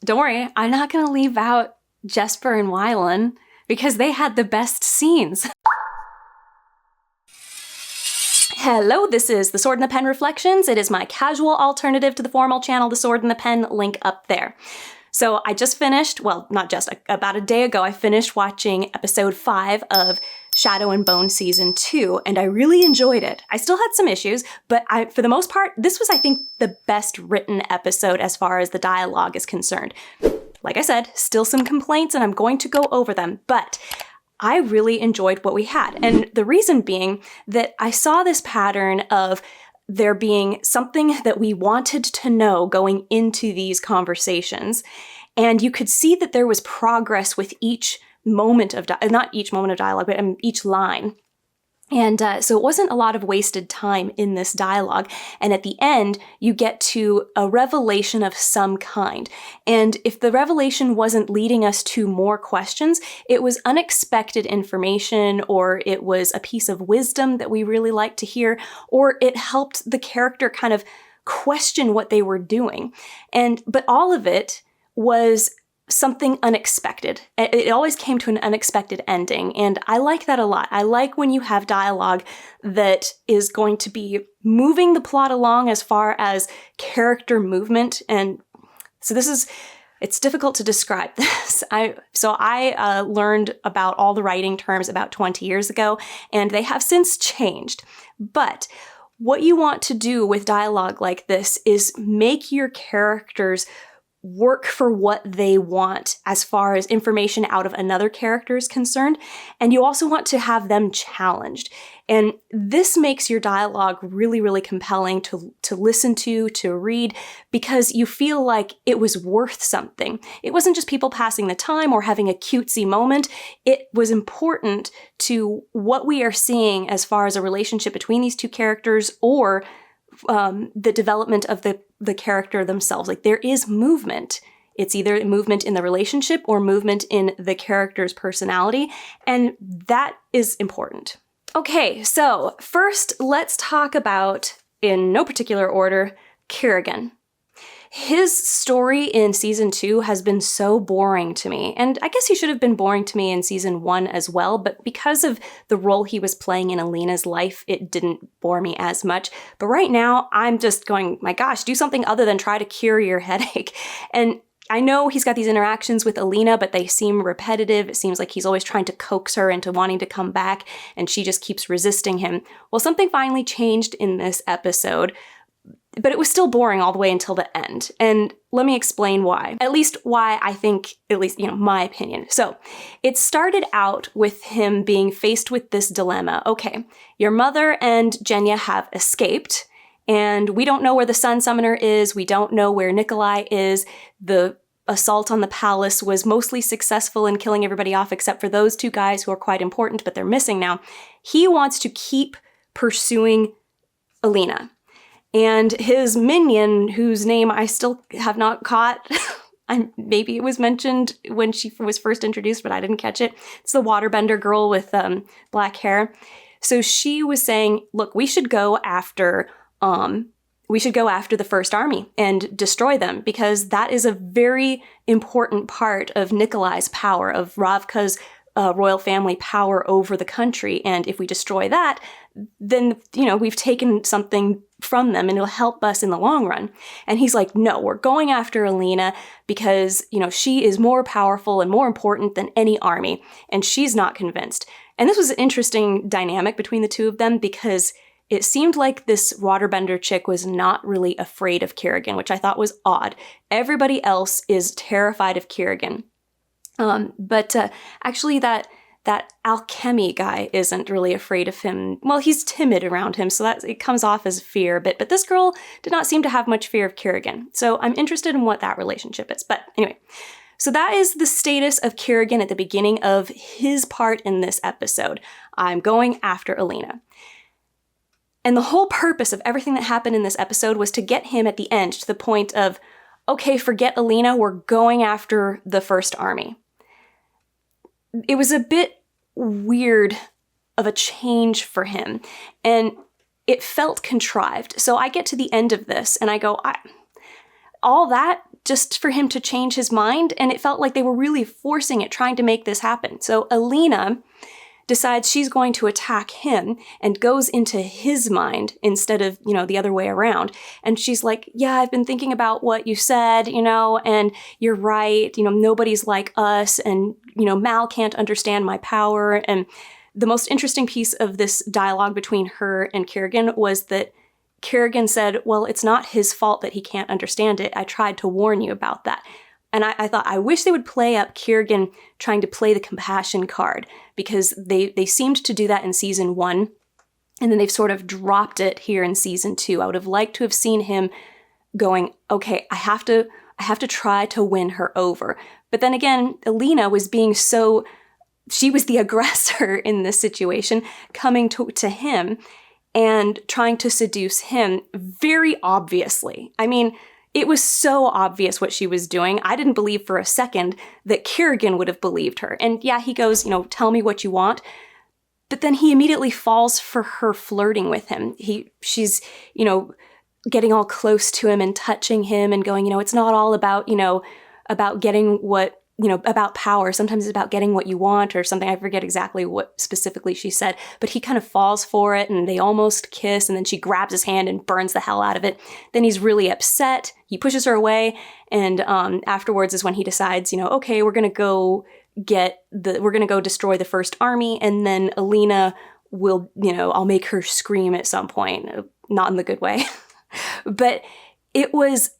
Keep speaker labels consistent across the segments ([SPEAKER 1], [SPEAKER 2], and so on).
[SPEAKER 1] Don't worry, I'm not going to leave out Jesper and Wylan because they had the best scenes. Hello, this is The Sword and the Pen Reflections. It is my casual alternative to the formal channel, The Sword and the Pen, link up there. So I just finished, well, not just, about a day ago, I finished watching episode 5 of Shadow and Bone Season 2, and I really enjoyed it. I still had some issues, but for the most part, this was, I think, the best written episode as far as the dialogue is concerned. Like I said, still some complaints, and I'm going to go over them, but I really enjoyed what we had. And the reason being that I saw this pattern of there being something that we wanted to know going into these conversations. And you could see that there was progress with each moment of, not each moment of dialogue, but each line. And so it wasn't a lot of wasted time in this dialogue. And at the end, you get to a revelation of some kind. And if the revelation wasn't leading us to more questions, it was unexpected information, or it was a piece of wisdom that we really liked to hear, or it helped the character kind of question what they were doing. But all of it was something unexpected. It always came to an unexpected ending, and I like that a lot. I like when you have dialogue that is going to be moving the plot along as far as character movement, and so it's difficult to describe this. I learned about all the writing terms about 20 years ago, and they have since changed. But what you want to do with dialogue like this is make your characters work for what they want as far as information out of another character is concerned, and you also want to have them challenged. And this makes your dialogue really, really compelling to listen to read, because you feel like it was worth something. It wasn't just people passing the time or having a cutesy moment. It was important to what we are seeing as far as a relationship between these two characters, or the development of the character themselves. Like, there is movement. It's either movement in the relationship or movement in the character's personality, and that is important. Okay, so first let's talk about, in no particular order, Kerrigan. His story in season 2 has been so boring to me, and I guess he should have been boring to me in season 1 as well, but because of the role he was playing in Alina's life, it didn't bore me as much. But right now, I'm just going, my gosh, do something other than try to cure your headache. And I know he's got these interactions with Alina, but they seem repetitive. It seems like he's always trying to coax her into wanting to come back, and she just keeps resisting him. Well, something finally changed in this episode, but it was still boring all the way until the end. And let me explain why. At least why I think, my opinion. So it started out with him being faced with this dilemma. Okay, your mother and Genya have escaped, and we don't know where the Sun Summoner is. We don't know where Nikolai is. The assault on the palace was mostly successful in killing everybody off except for those two guys who are quite important, but they're missing now. He wants to keep pursuing Alina. And his minion, whose name I still have not caught, maybe it was mentioned when she was first introduced, but I didn't catch it. It's the waterbender girl with black hair. So she was saying, look, we should go after the First Army and destroy them, because that is a very important part of Nikolai's power, of Ravka's royal family power over the country. And if we destroy that, then, we've taken something from them and it'll help us in the long run. And he's like, no, we're going after Alina because, she is more powerful and more important than any army. And she's not convinced. And this was an interesting dynamic between the two of them, because it seemed like this waterbender chick was not really afraid of Kerrigan, which I thought was odd. Everybody else is terrified of Kerrigan. But actually that alchemy guy isn't really afraid of him. Well, he's timid around him, so it comes off as fear. But this girl did not seem to have much fear of Kerrigan. So I'm interested in what that relationship is. But anyway, so that is the status of Kerrigan at the beginning of his part in this episode. I'm going after Alina. And the whole purpose of everything that happened in this episode was to get him at the end to the point of, okay, forget Alina, we're going after the First Army. It was a bit weird of a change for him, and it felt contrived. So I get to the end of this and I go, all that just for him to change his mind. And it felt like they were really forcing it, trying to make this happen. So Alina decides she's going to attack him and goes into his mind instead of, the other way around. And she's like, yeah, I've been thinking about what you said, and you're right. Nobody's like us. And, Mal can't understand my power. And the most interesting piece of this dialogue between her and Kerrigan was that Kerrigan said, well, it's not his fault that he can't understand it. I tried to warn you about that. And I thought, I wish they would play up Kerrigan trying to play the compassion card, because they seemed to do that in season 1, and then they've sort of dropped it here in season 2. I would have liked to have seen him going, okay, I have to try to win her over. But then again, Alina was she was the aggressor in this situation, coming to him and trying to seduce him very obviously. I mean, it was so obvious what she was doing. I didn't believe for a second that Kerrigan would have believed her. And yeah, he goes, tell me what you want. But then he immediately falls for her flirting with him. She's getting all close to him and touching him and going, it's not all about, about getting what, about power. Sometimes it's about getting what you want or something. I forget exactly what specifically she said, but he kind of falls for it and they almost kiss, and then she grabs his hand and burns the hell out of it. Then he's really upset. He pushes her away, and afterwards is when he decides, okay, we're going to go destroy the first army, and then Alina will, I'll make her scream at some point, not in the good way. But it was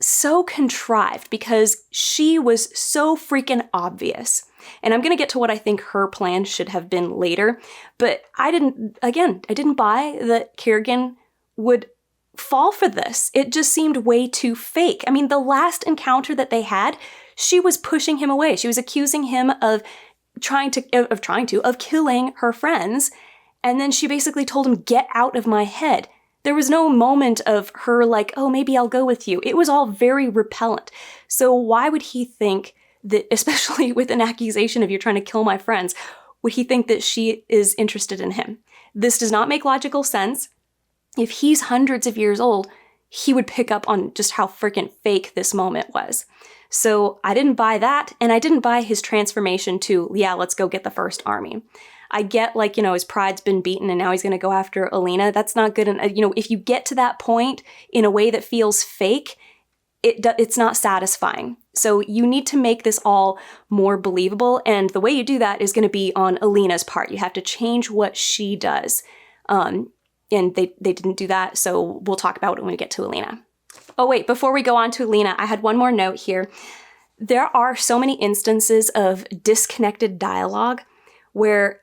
[SPEAKER 1] so contrived because she was so freaking obvious. And I'm going to get to what I think her plan should have been later. But I didn't buy that Kerrigan would fall for this. It just seemed way too fake. I mean, the last encounter that they had, she was pushing him away. She was accusing him of killing her friends. And then she basically told him, get out of my head. There was no moment of her like, oh, maybe I'll go with you. It was all very repellent. So why would he think that, especially with an accusation of you're trying to kill my friends, would he think that she is interested in him? This does not make logical sense. If he's hundreds of years old, he would pick up on just how freaking fake this moment was. So I didn't buy that, and I didn't buy his transformation to, yeah, let's go get the first army. I get, his pride's been beaten and now he's going to go after Alina. That's not good. And, if you get to that point in a way that feels fake, it's not satisfying. So you need to make this all more believable. And the way you do that is going to be on Alina's part. You have to change what she does. And they didn't do that. So we'll talk about it when we get to Alina. Oh, wait, before we go on to Alina, I had one more note here. There are so many instances of disconnected dialogue where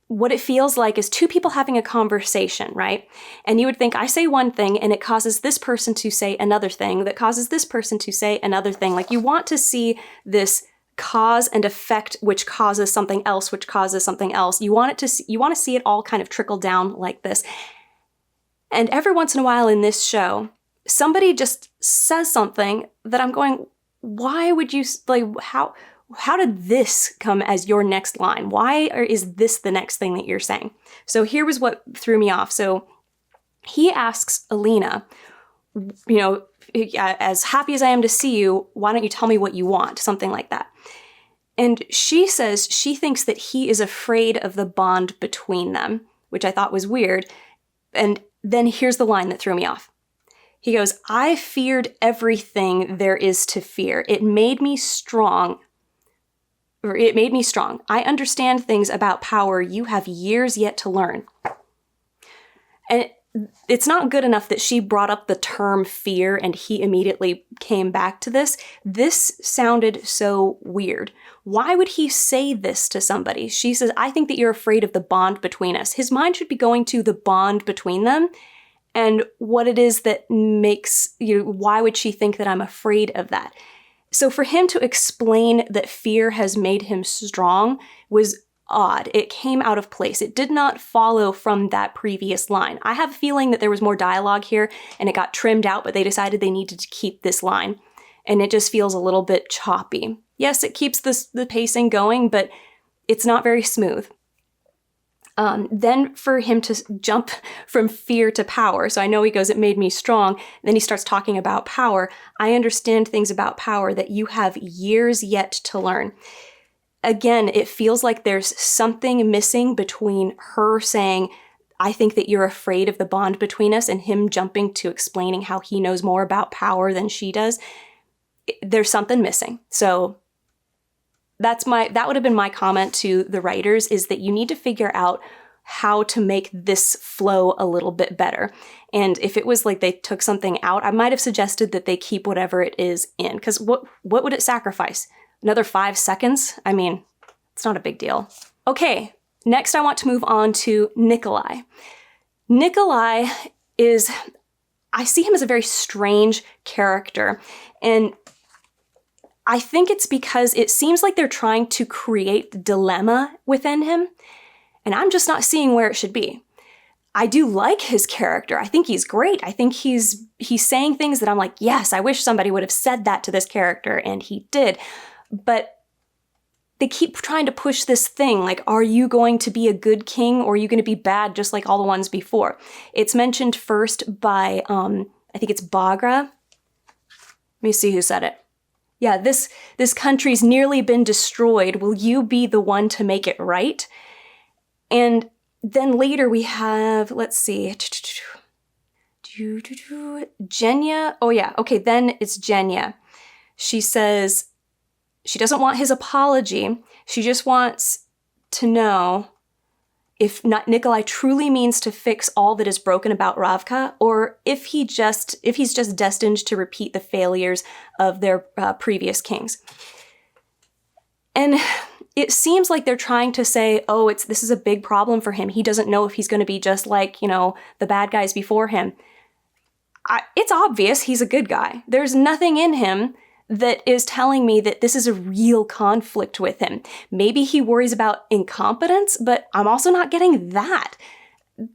[SPEAKER 1] what it feels like is two people having a conversation, right? And you would think, I say one thing and it causes this person to say another thing that causes this person to say another thing. Like, you want to see this cause and effect, which causes something else, which causes something else. You want to see it all kind of trickle down like this. And every once in a while in this show, somebody just says something that I'm going, why would you, how did this come as your next line? Why is this the next thing that you're saying? So here was what threw me off. So he asks Alina, as happy as I am to see you, why don't you tell me what you want? Something like that. And she says she thinks that he is afraid of the bond between them, which I thought was weird. And then here's the line that threw me off. He goes, I feared everything there is to fear. It made me strong. I understand things about power you have years yet to learn. And it's not good enough that she brought up the term fear and he immediately came back to this. This sounded so weird. Why would he say this to somebody? She says, I think that you're afraid of the bond between us. His mind should be going to the bond between them and what it is that makes, why would she think that I'm afraid of that? So for him to explain that fear has made him strong was odd. It came out of place. It did not follow from that previous line. I have a feeling that there was more dialogue here and it got trimmed out, but they decided they needed to keep this line. And it just feels a little bit choppy. Yes, it keeps the pacing going, but it's not very smooth. Then for him to jump from fear to power. So I know he goes, it made me strong. Then he starts talking about power. I understand things about power that you have years yet to learn. Again, it feels like there's something missing between her saying, I think that you're afraid of the bond between us, and him jumping to explaining how he knows more about power than she does. There's something missing. So that would have been my comment to the writers, is that you need to figure out how to make this flow a little bit better. And if it was like they took something out, I might have suggested that they keep whatever it is in, because what would it sacrifice? Another 5 seconds? I mean, it's not a big deal. Okay, next I want to move on to Nikolai. Nikolai I see him as a very strange character, and I think it's because it seems like they're trying to create dilemma within him, and I'm just not seeing where it should be. I do like his character. I think he's great. I think he's saying things that I'm like, yes, I wish somebody would have said that to this character, and he did. But they keep trying to push this thing, like, are you going to be a good king, or are you going to be bad just like all the ones before? It's mentioned first by, I think it's Bagra. Let me see who said it. Yeah, this country's nearly been destroyed. Will you be the one to make it right? And then later we have, let's see, Genya. Oh yeah, okay, then it's Genya. She says she doesn't want his apology. She just wants to know if Nikolai truly means to fix all that is broken about Ravka, or if he's just destined to repeat the failures of their previous kings. And it seems like they're trying to say, oh, this is a big problem for him. He doesn't know if he's going to be just like, the bad guys before him. It's obvious he's a good guy. There's nothing in him that is telling me that this is a real conflict with him. Maybe he worries about incompetence, but I'm also not getting that.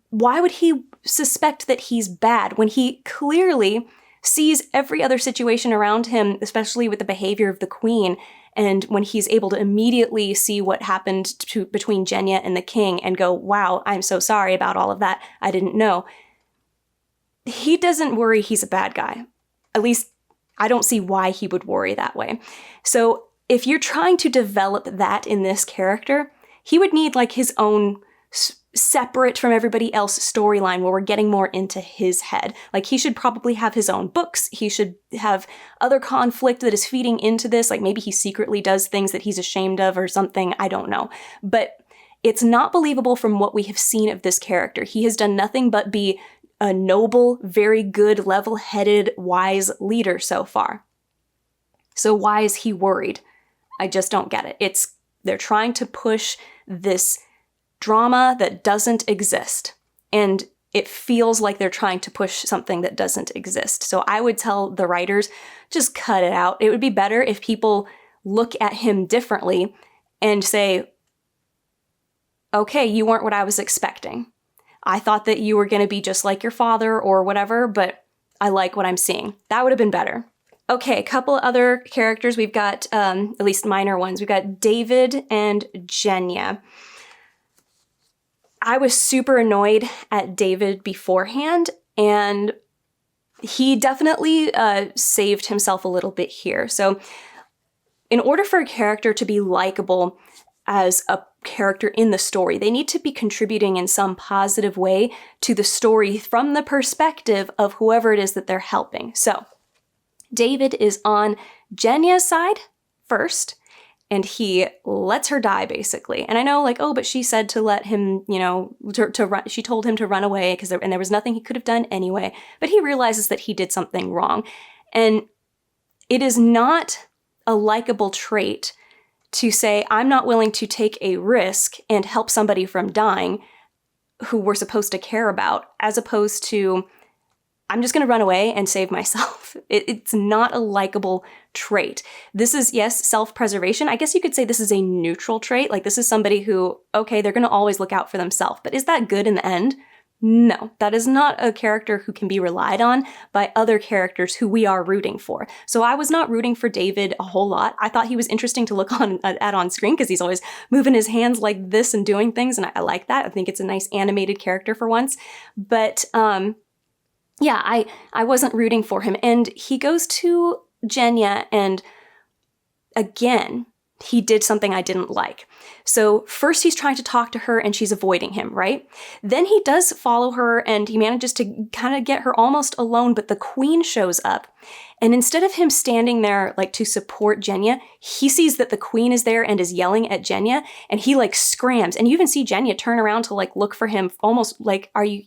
[SPEAKER 1] Why would he suspect that he's bad when he clearly sees every other situation around him, especially with the behavior of the queen, and when he's able to immediately see what happened between Genya and the king and go, wow, I'm so sorry about all of that. I didn't know. He doesn't worry he's a bad guy. At least I don't see why he would worry that way. So if you're trying to develop that in this character, he would need like his own separate from everybody else storyline where we're getting more into his head. Like he should probably have his own books. He should have other conflict that is feeding into this. Like maybe he secretly does things that he's ashamed of or something. I don't know. But it's not believable from what we have seen of this character. He has done nothing but be a noble, very good, level-headed, wise leader so far. So why is he worried? I just don't get it. They're trying to push this drama that doesn't exist. And it feels like they're trying to push something that doesn't exist. So I would tell the writers, just cut it out. It would be better if people look at him differently and say, okay, you weren't what I was expecting. I thought that you were going to be just like your father or whatever, but I like what I'm seeing. That would have been better. Okay, a couple other characters. We've got, at least minor ones. We've got David and Genya. I was super annoyed at David beforehand, and he definitely saved himself a little bit here. So in order for a character to be likable as a character in the story, they need to be contributing in some positive way to the story from the perspective of whoever it is that they're helping. So David is on Genya's side first, and he lets her die, basically. And I know, like, oh, but she said to let him, to run. She told him to run away and there was nothing he could have done anyway. But he realizes that he did something wrong. And it is not a likable trait to say, I'm not willing to take a risk and help somebody from dying who we're supposed to care about, as opposed to, I'm just going to run away and save myself. It's not a likable trait. This is, yes, self-preservation. I guess you could say this is a neutral trait. Like, this is somebody who, okay, they're going to always look out for themselves. But is that good in the end? No, that is not a character who can be relied on by other characters who we are rooting for. So I was not rooting for David a whole lot. I thought he was interesting to look at on screen because he's always moving his hands like this and doing things, and I like that. I think it's a nice animated character for once. But yeah, I wasn't rooting for him. And he goes to Genya, and again, he did something I didn't like. So first he's trying to talk to her and she's avoiding him, right? Then he does follow her and he manages to kind of get her almost alone, but the queen shows up. And instead of him standing there like to support Genya, he sees that the queen is there and is yelling at Genya, and he like scrams. And you even see Genya turn around to like look for him, almost like, are you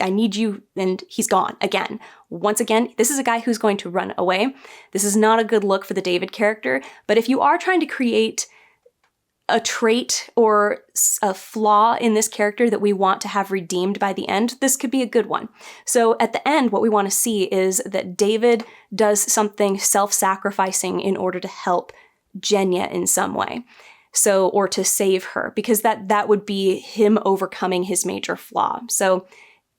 [SPEAKER 1] I need you, and he's gone again. Once again, this is a guy who's going to run away. This is not a good look for the David character, but if you are trying to create a trait or a flaw in this character that we want to have redeemed by the end, this could be a good one. So at the end, what we want to see is that David does something self-sacrificing in order to help Genya in some way. So, or to save her, because that would be him overcoming his major flaw. So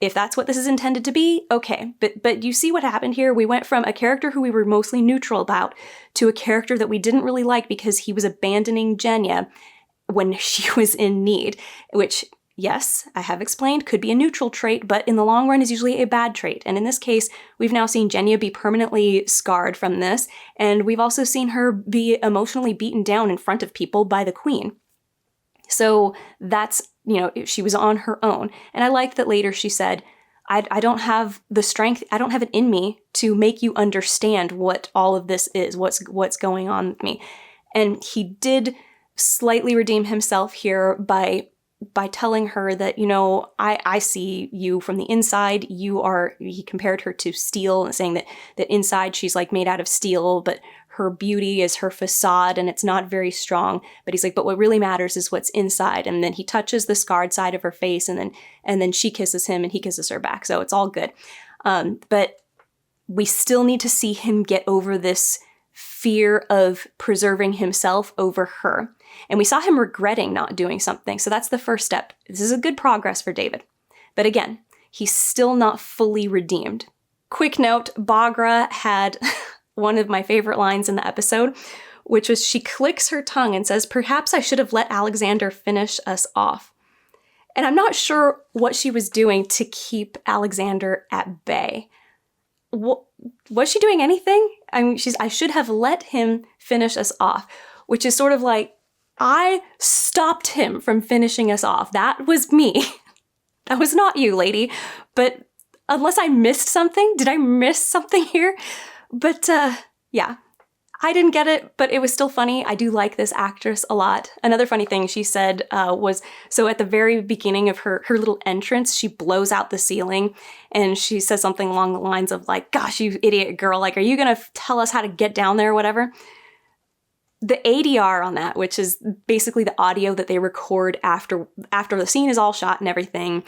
[SPEAKER 1] if that's what this is intended to be, okay. But you see what happened here? We went from a character who we were mostly neutral about to a character that we didn't really like because he was abandoning Genya when she was in need, which, yes, I have explained, could be a neutral trait, but in the long run is usually a bad trait. And in this case, we've now seen Genya be permanently scarred from this, and we've also seen her be emotionally beaten down in front of people by the queen. So that's, she was on her own. And I liked that later she said, I don't have the strength, I don't have it in me to make you understand what all of this is, what's going on with me. And he did slightly redeem himself here by telling her that, I see you from the inside. He compared her to steel, and saying that inside she's like made out of steel, but her beauty is her facade and it's not very strong. But he's like, but what really matters is what's inside. And then he touches the scarred side of her face, and then she kisses him and he kisses her back. So it's all good. But we still need to see him get over this fear of preserving himself over her. And we saw him regretting not doing something. So that's the first step. This is a good progress for David. But again, he's still not fully redeemed. Quick note, Baghra had one of my favorite lines in the episode, which was she clicks her tongue and says, "Perhaps I should have let Alexander finish us off." And I'm not sure what she was doing to keep Alexander at bay. Was she doing anything? I mean, I should have let him finish us off, which is sort of like, I stopped him from finishing us off. That was me. That was not you, lady. But unless I missed something, did I miss something here? But yeah, I didn't get it, but it was still funny. I do like this actress a lot. Another funny thing she said was, so at the very beginning of her little entrance, she blows out the ceiling and she says something along the lines of like, "Gosh, you idiot girl, like, are you gonna tell us how to get down there or whatever?" The ADR on that, which is basically the audio that they record after the scene is all shot and everything,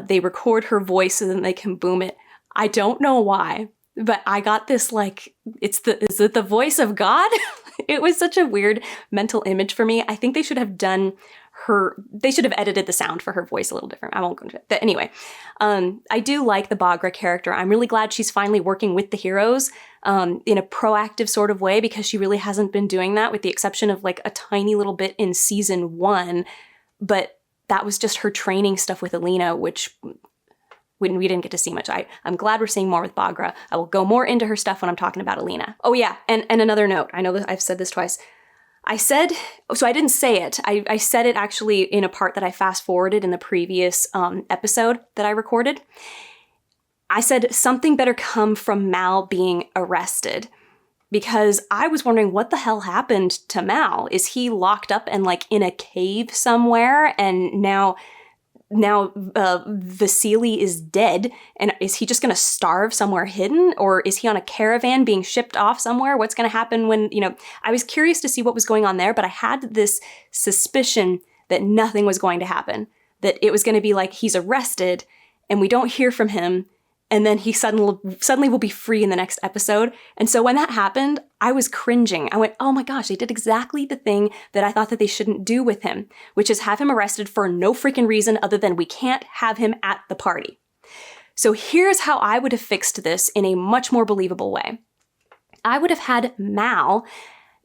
[SPEAKER 1] they record her voice and then they can boom it. I don't know why, but I got this like, is it the voice of God? It was such a weird mental image for me. I think they should have they should have edited the sound for her voice a little different. I won't go into it. But anyway, I do like the Baghra character. I'm really glad she's finally working with the heroes in a proactive sort of way, because she really hasn't been doing that, with the exception of like a tiny little bit in season 1. But that was just her training stuff with Alina, which we didn't get to see much. I'm glad we're seeing more with Baghra. I will go more into her stuff when I'm talking about Alina. Oh yeah, and another note. I know that I've said this twice. I didn't say it. I said it actually in a part that I fast forwarded in the previous episode that I recorded. I said something better come from Mal being arrested, because I was wondering what the hell happened to Mal. Is he locked up and like in a cave somewhere, and now Vasily is dead, and is he just going to starve somewhere hidden, or is he on a caravan being shipped off somewhere? What's going to happen when, I was curious to see what was going on there, but I had this suspicion that nothing was going to happen, that it was going to be like he's arrested and we don't hear from him, and then he suddenly will be free in the next episode. And so when that happened, I was cringing. I went, oh my gosh, they did exactly the thing that I thought that they shouldn't do with him, which is have him arrested for no freaking reason other than we can't have him at the party. So here's how I would have fixed this in a much more believable way. I would have had Mal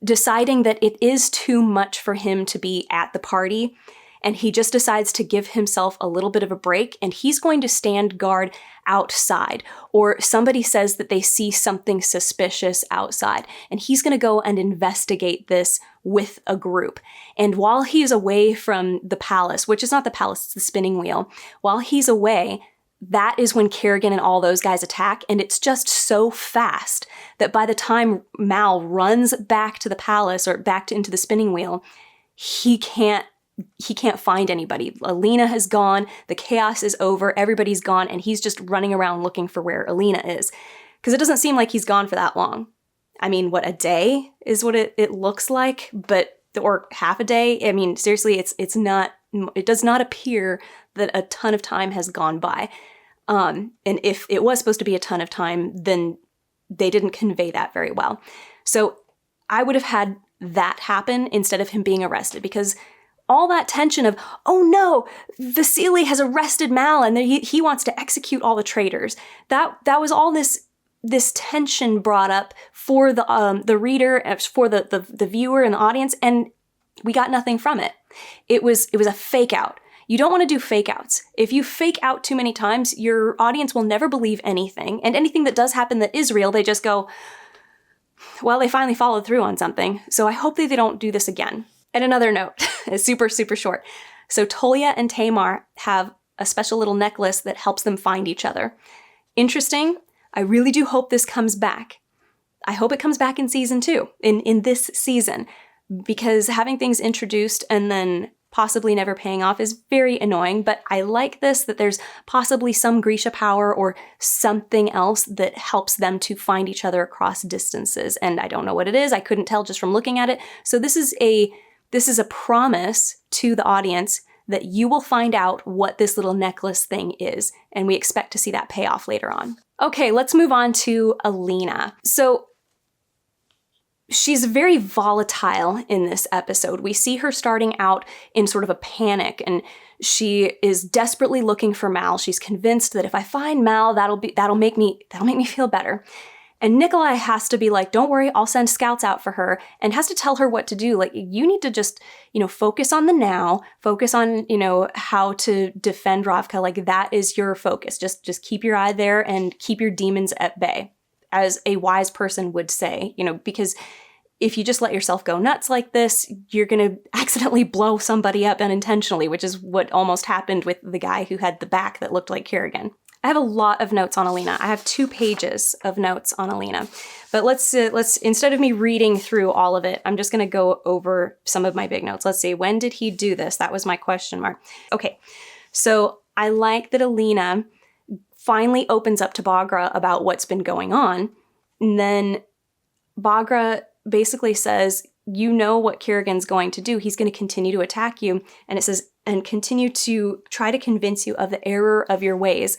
[SPEAKER 1] deciding that it is too much for him to be at the party, and he just decides to give himself a little bit of a break, and he's going to stand guard outside. Or somebody says that they see something suspicious outside, and he's going to go and investigate this with a group. And while he's away from the palace, which is not the palace, it's the spinning wheel, while he's away, that is when Kerrigan and all those guys attack, and it's just so fast that by the time Mal runs back to the palace or back into the spinning wheel, he can't find anybody. Alina has gone, the chaos is over, everybody's gone, and he's just running around looking for where Alina is. Because it doesn't seem like he's gone for that long. I mean, what, a day is what it looks like, or half a day? I mean, seriously, it does not appear that a ton of time has gone by. And if it was supposed to be a ton of time, then they didn't convey that very well. So I would have had that happen instead of him being arrested, because all that tension of, oh no, Vasily has arrested Mal and he wants to execute all the traitors. That was all this tension brought up for the reader, for the viewer and the audience, and we got nothing from it. It was a fake out. You don't want to do fake outs. If you fake out too many times, your audience will never believe anything. And anything that does happen that is real, they just go, well, they finally followed through on something. So I hope that they don't do this again. And another note, it's super, super short. So Tolia and Tamar have a special little necklace that helps them find each other. Interesting. I really do hope this comes back. I hope it comes back in season 2, in this season, because having things introduced and then possibly never paying off is very annoying, but I like this, that there's possibly some Grisha power or something else that helps them to find each other across distances, and I don't know what it is. I couldn't tell just from looking at it. So this is a promise to the audience that you will find out what this little necklace thing is, and we expect to see that pay off later on. Okay, let's move on to Alina. So she's very volatile in this episode. We see her starting out in sort of a panic, and she is desperately looking for Mal. She's convinced that if I find Mal, that'll make me feel better. And Nikolai has to be like, don't worry, I'll send scouts out for her, and has to tell her what to do. Like, you need to just, focus on the now, focus on, how to defend Ravka. Like, that is your focus. Just keep your eye there and keep your demons at bay, as a wise person would say, because if you just let yourself go nuts like this, you're going to accidentally blow somebody up unintentionally, which is what almost happened with the guy who had the back that looked like Kerrigan. I have a lot of notes on Alina. I have 2 pages of notes on Alina. But let's instead of me reading through all of it, I'm just going to go over some of my big notes. Let's see, when did he do this? That was my question mark. Okay, so I like that Alina finally opens up to Baghra about what's been going on. And then Baghra basically says, you know what Kerrigan's going to do. He's going to continue to attack you. And it says, and continue to try to convince you of the error of your ways.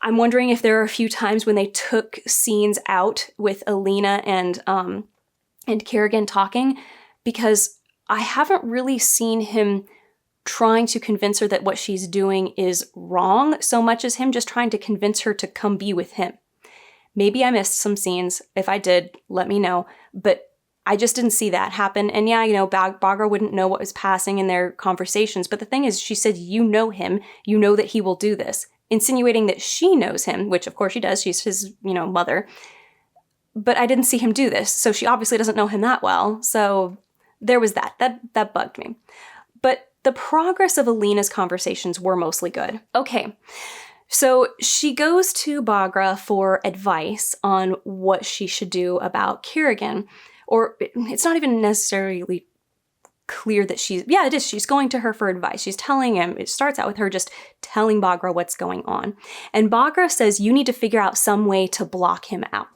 [SPEAKER 1] I'm wondering if there are a few times when they took scenes out with Alina and Kerrigan talking, because I haven't really seen him trying to convince her that what she's doing is wrong so much as him just trying to convince her to come be with him. Maybe I missed some scenes. If I did, let me know. But I just didn't see that happen. And yeah, Baghra wouldn't know what was passing in their conversations. But the thing is, she said, you know him. You know that he will do this. Insinuating that she knows him, which of course she does. She's his, mother. But I didn't see him do this. So she obviously doesn't know him that well. So there was that. That bugged me. But the progress of Alina's conversations were mostly good. Okay. So she goes to Baghra for advice on what she should do about Kerrigan. Or it's not even necessarily clear that it is. She's going to her for advice. She's telling him, it starts out with her just telling Baghra what's going on. And Baghra says, you need to figure out some way to block him out,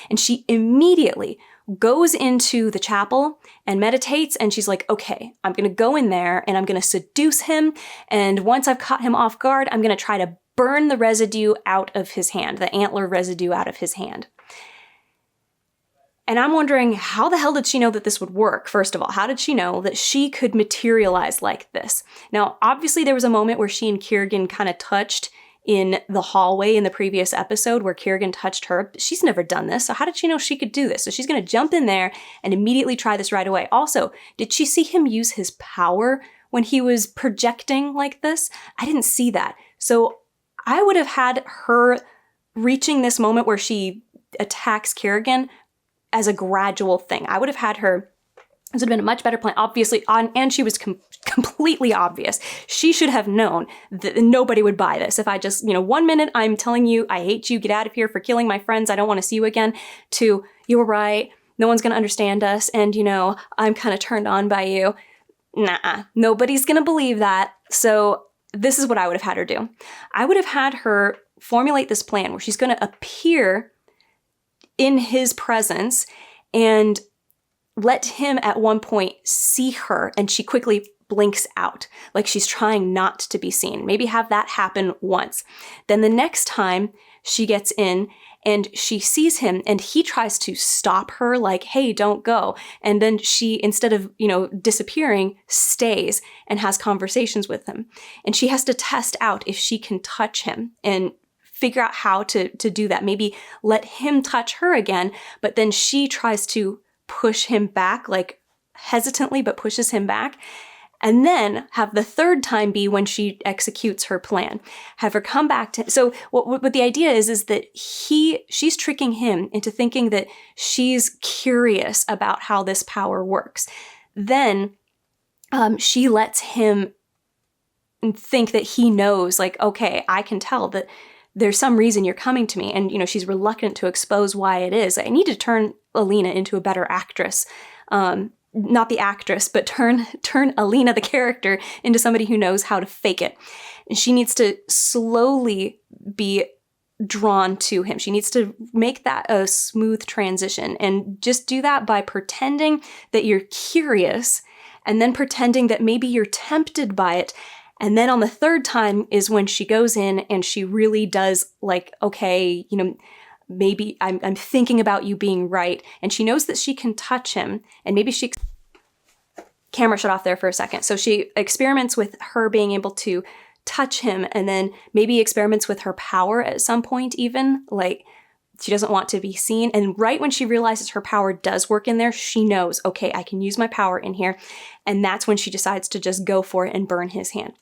[SPEAKER 1] And she immediately goes into the chapel and meditates, and she's like, okay, I'm going to go in there and I'm going to seduce him. And once I've caught him off guard, I'm going to try to burn the residue out of his hand, the antler residue out of his hand. And I'm wondering, how the hell did she know that this would work? First of all, how did she know that she could materialize like this? Now, obviously there was a moment where she and Kerrigan kind of touched in the hallway in the previous episode where Kerrigan touched her. She's never done this, so how did she know she could do this? So she's going to jump in there and immediately try this right away. Also, did she see him use his power when he was projecting like this? I didn't see that. So I would have had her reaching this moment where she attacks Kerrigan as a gradual thing. I would have had her, this would have been a much better plan, obviously, and she was completely obvious. She should have known that nobody would buy this. If I just, 1 minute I'm telling you, I hate you, get out of here for killing my friends, I don't want to see you again, to, you were right, no one's going to understand us, and, I'm kind of turned on by you. Nah, nobody's going to believe that. So this is what I would have had her do. I would have had her formulate this plan where she's going to appear in his presence and let him at one point see her, and she quickly blinks out, like she's trying not to be seen. Maybe have that happen once. Then the next time she gets in and she sees him and he tries to stop her, like, hey, don't go. And then she, instead of, disappearing, stays and has conversations with him. And she has to test out if she can touch him and figure out how to do that. Maybe let him touch her again, but then she tries to push him back, like hesitantly, but pushes him back. And then have the third time be when she executes her plan. Have her come back to, so what the idea is that she's tricking him into thinking that she's curious about how this power works. Then she lets him think that he knows, like, okay, I can tell that there's some reason you're coming to me. And, she's reluctant to expose why it is. I need to turn Alina into a better actress. Not the actress, but turn Alina, the character, into somebody who knows how to fake it. And she needs to slowly be drawn to him. She needs to make that a smooth transition, and just do that by pretending that you're curious, and then pretending that maybe you're tempted by it. And then on the third time is when she goes in and she really does, like, okay, maybe I'm thinking about you being right. And she knows that she can touch him, and maybe camera shut off there for a second. So she experiments with her being able to touch him, and then maybe experiments with her power at some point even, like she doesn't want to be seen. And right when she realizes her power does work in there, she knows, okay, I can use my power in here. And that's when she decides to just go for it and burn his hand.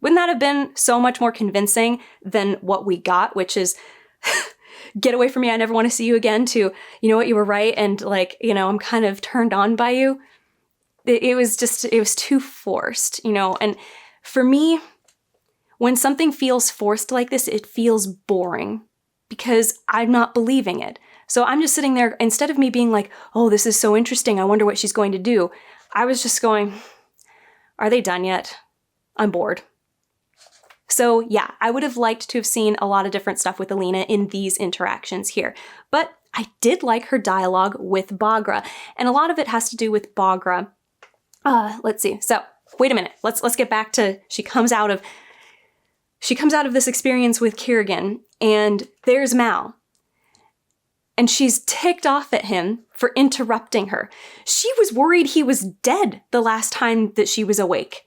[SPEAKER 1] Wouldn't that have been so much more convincing than what we got, which is get away from me, I never want to see you again, to, you know what, you were right, and like, I'm kind of turned on by you. It was too forced, and for me, when something feels forced like this, it feels boring because I'm not believing it. So I'm just sitting there, instead of me being like, oh, this is so interesting, I wonder what she's going to do, I was just going, are they done yet? I'm bored. So yeah, I would have liked to have seen a lot of different stuff with Alina in these interactions here. But I did like her dialogue with Baghra, and a lot of it has to do with Baghra. Let's see. So wait a minute. Let's get back to, she comes out of this experience with Kerrigan, and there's Mal. And she's ticked off at him for interrupting her. She was worried he was dead the last time that she was awake.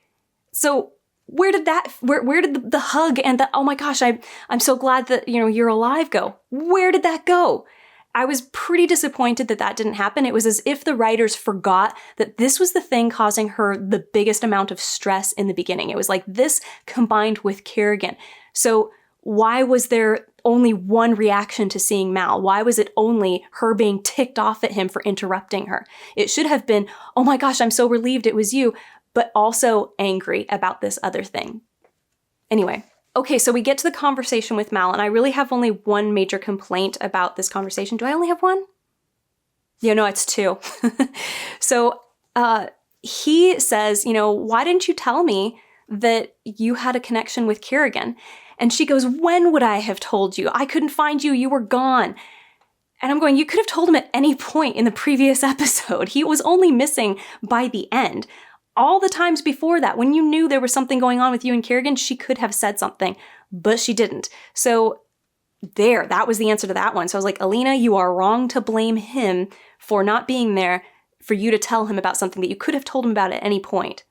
[SPEAKER 1] So where did the hug and the, oh my gosh, I'm so glad that, you're alive go? Where did that go? I was pretty disappointed that didn't happen. It was as if the writers forgot that this was the thing causing her the biggest amount of stress in the beginning. It was like this combined with Kerrigan. So why was there only one reaction to seeing Mal? Why was it only her being ticked off at him for interrupting her? It should have been, oh my gosh, I'm so relieved it was you, but also angry about this other thing. Anyway, okay, so we get to the conversation with Mal, and I really have only one major complaint about this conversation. Do I only have one? No, it's two. So he says, why didn't you tell me that you had a connection with Kerrigan? And she goes, when would I have told you? I couldn't find you. You were gone. And I'm going, you could have told him at any point in the previous episode. He was only missing by the end. All the times before that, when you knew there was something going on with you and Kerrigan, she could have said something but she didn't. So that was the answer to that one. So I was like, Alina, you are wrong to blame him for not being there for you to tell him about something that you could have told him about at any point.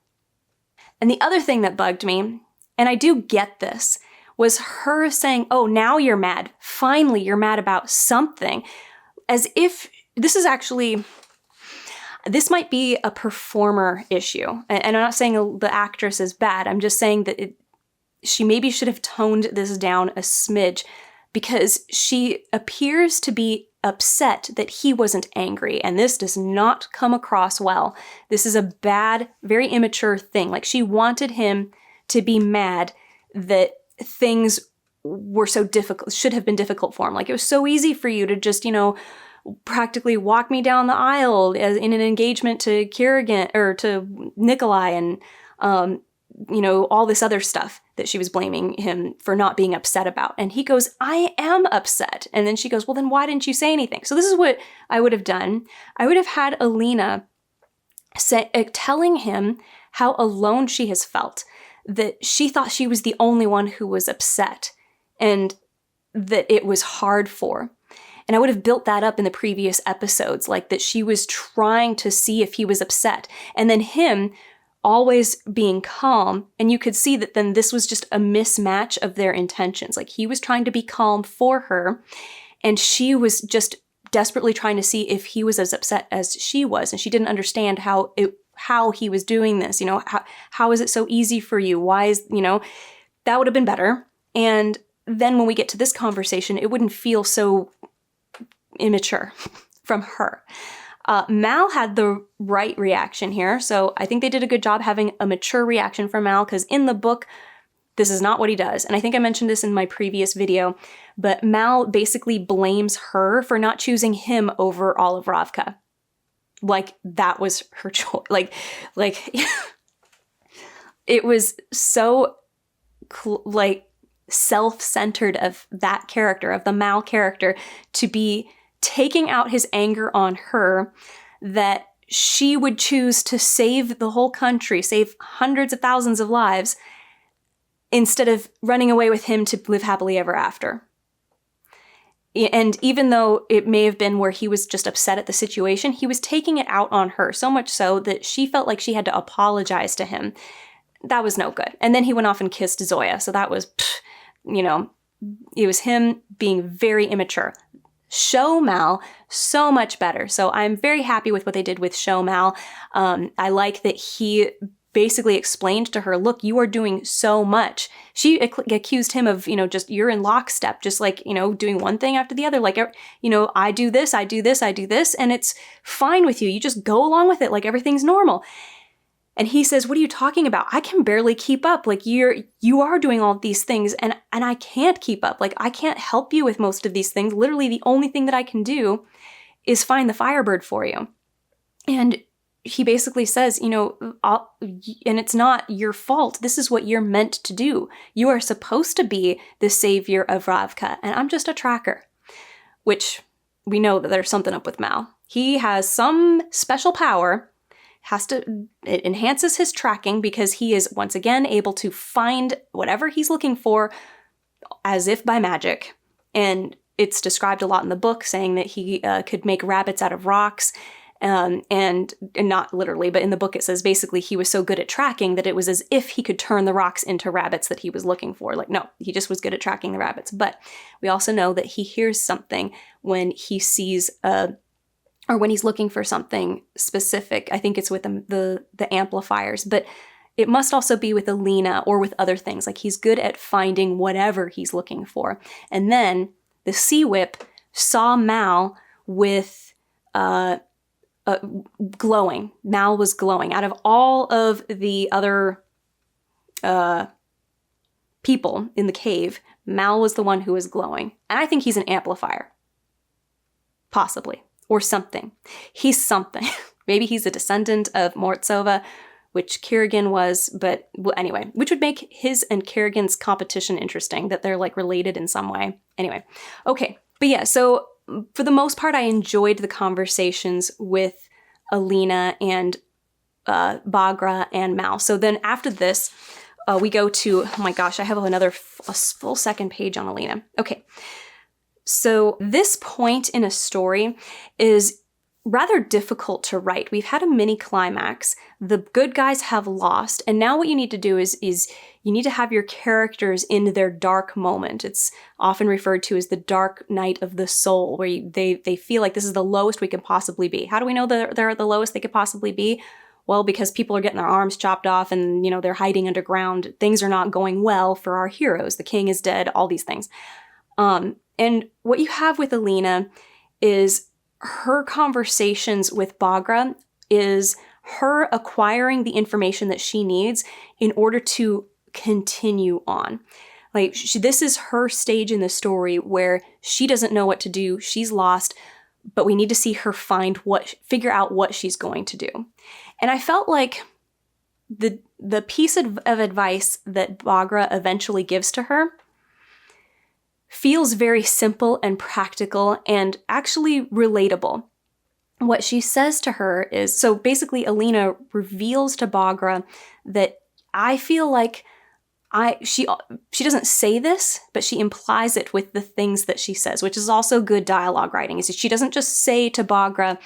[SPEAKER 1] And the other thing that bugged me, and I do get this, was her saying, oh, now you're mad. Finally, you're mad about something. As if this might be a performer issue. And I'm not saying the actress is bad. I'm just saying that she maybe should have toned this down a smidge, because she appears to be upset that he wasn't angry. And this does not come across well. This is a bad, very immature thing. Like, she wanted him to be mad that things were so difficult, should have been difficult for him. Like, it was so easy for you to just, practically walk me down the aisle in an engagement to Kerrigan or to Nikolai, and all this other stuff that she was blaming him for not being upset about. And he goes, I am upset. And then she goes, well, then why didn't you say anything? So this is what I would have done. I would have had Alina telling him how alone she has felt, that she thought she was the only one who was upset, and that it was hard for. And I would have built that up in the previous episodes, like that she was trying to see if he was upset. And then him always being calm, and you could see that then this was just a mismatch of their intentions. Like, he was trying to be calm for her, and she was just desperately trying to see if he was as upset as she was, and she didn't understand how he was doing this. How is it so easy for you? Why is, that would have been better. And then when we get to this conversation, it wouldn't feel so immature from her. Mal had the right reaction here, so I think they did a good job having a mature reaction from Mal, because in the book, this is not what he does. And I think I mentioned this in my previous video, but Mal basically blames her for not choosing him over all of Ravka. Like, that was her choice. Like it was so self-centered of that character, of the Mal character, to be taking out his anger on her, that she would choose to save the whole country, save hundreds of thousands of lives, instead of running away with him to live happily ever after. And even though it may have been where he was just upset at the situation, he was taking it out on her, so much so that she felt like she had to apologize to him. That was no good. And then he went off and kissed Zoya, so that was, it was him being very immature. Show Mal, so much better. So I'm very happy with what they did with Show Mal. I like that he basically explained to her, look, you are doing so much. She accused him of, just you're in lockstep, just like, doing one thing after the other. Like, I do this, I do this, I do this, and it's fine with you. You just go along with it like everything's normal. And he says, what are you talking about? I can barely keep up. Like, you are doing all of these things, and I can't keep up. Like, I can't help you with most of these things. Literally, the only thing that I can do is find the Firebird for you. And he basically says, and it's not your fault. This is what you're meant to do. You are supposed to be the savior of Ravka, and I'm just a tracker. Which, we know that there's something up with Mal. He has some special power. It enhances his tracking, because he is once again able to find whatever he's looking for as if by magic. And it's described a lot in the book, saying that he could make rabbits out of rocks, and not literally, but in the book it says basically he was so good at tracking that it was as if he could turn the rocks into rabbits that he was looking for. Like, no, he just was good at tracking the rabbits. But we also know that he hears something when he sees or when he's looking for something specific. I think it's with the amplifiers, but it must also be with Alina or with other things. Like, he's good at finding whatever he's looking for. And then the Sea Whip saw Mal with glowing. Mal was glowing. Out of all of the other people in the cave, Mal was the one who was glowing. And I think he's an amplifier. Possibly. Or something. He's something. Maybe he's a descendant of Mortsova, which Kerrigan was, but anyway, which would make his and Kerrigan's competition interesting, that they're like related in some way. Anyway, okay. But yeah, so for the most part, I enjoyed the conversations with Alina and Bagra and Mal. So then after this, we go to, oh my gosh, I have a full second page on Alina. Okay. So this point in a story is rather difficult to write. We've had a mini climax. The good guys have lost. And now what you need to do is you need to have your characters in their dark moment. It's often referred to as the dark night of the soul, where they feel like this is the lowest we can possibly be. How do we know that they're the lowest they could possibly be? Well, because people are getting their arms chopped off and, they're hiding underground. Things are not going well for our heroes. The king is dead, all these things. And what you have with Alina is her conversations with Baghra is her acquiring the information that she needs in order to continue on. Like, this is her stage in the story where she doesn't know what to do. She's lost, but we need to see her figure out what she's going to do. And I felt like the piece of advice that Baghra eventually gives to her feels very simple and practical and actually relatable. What she says to her is, so basically Alina reveals to Baghra that I feel like she doesn't say this, but she implies it with the things that she says, which is also good dialogue writing. Is she doesn't just say to Baghra,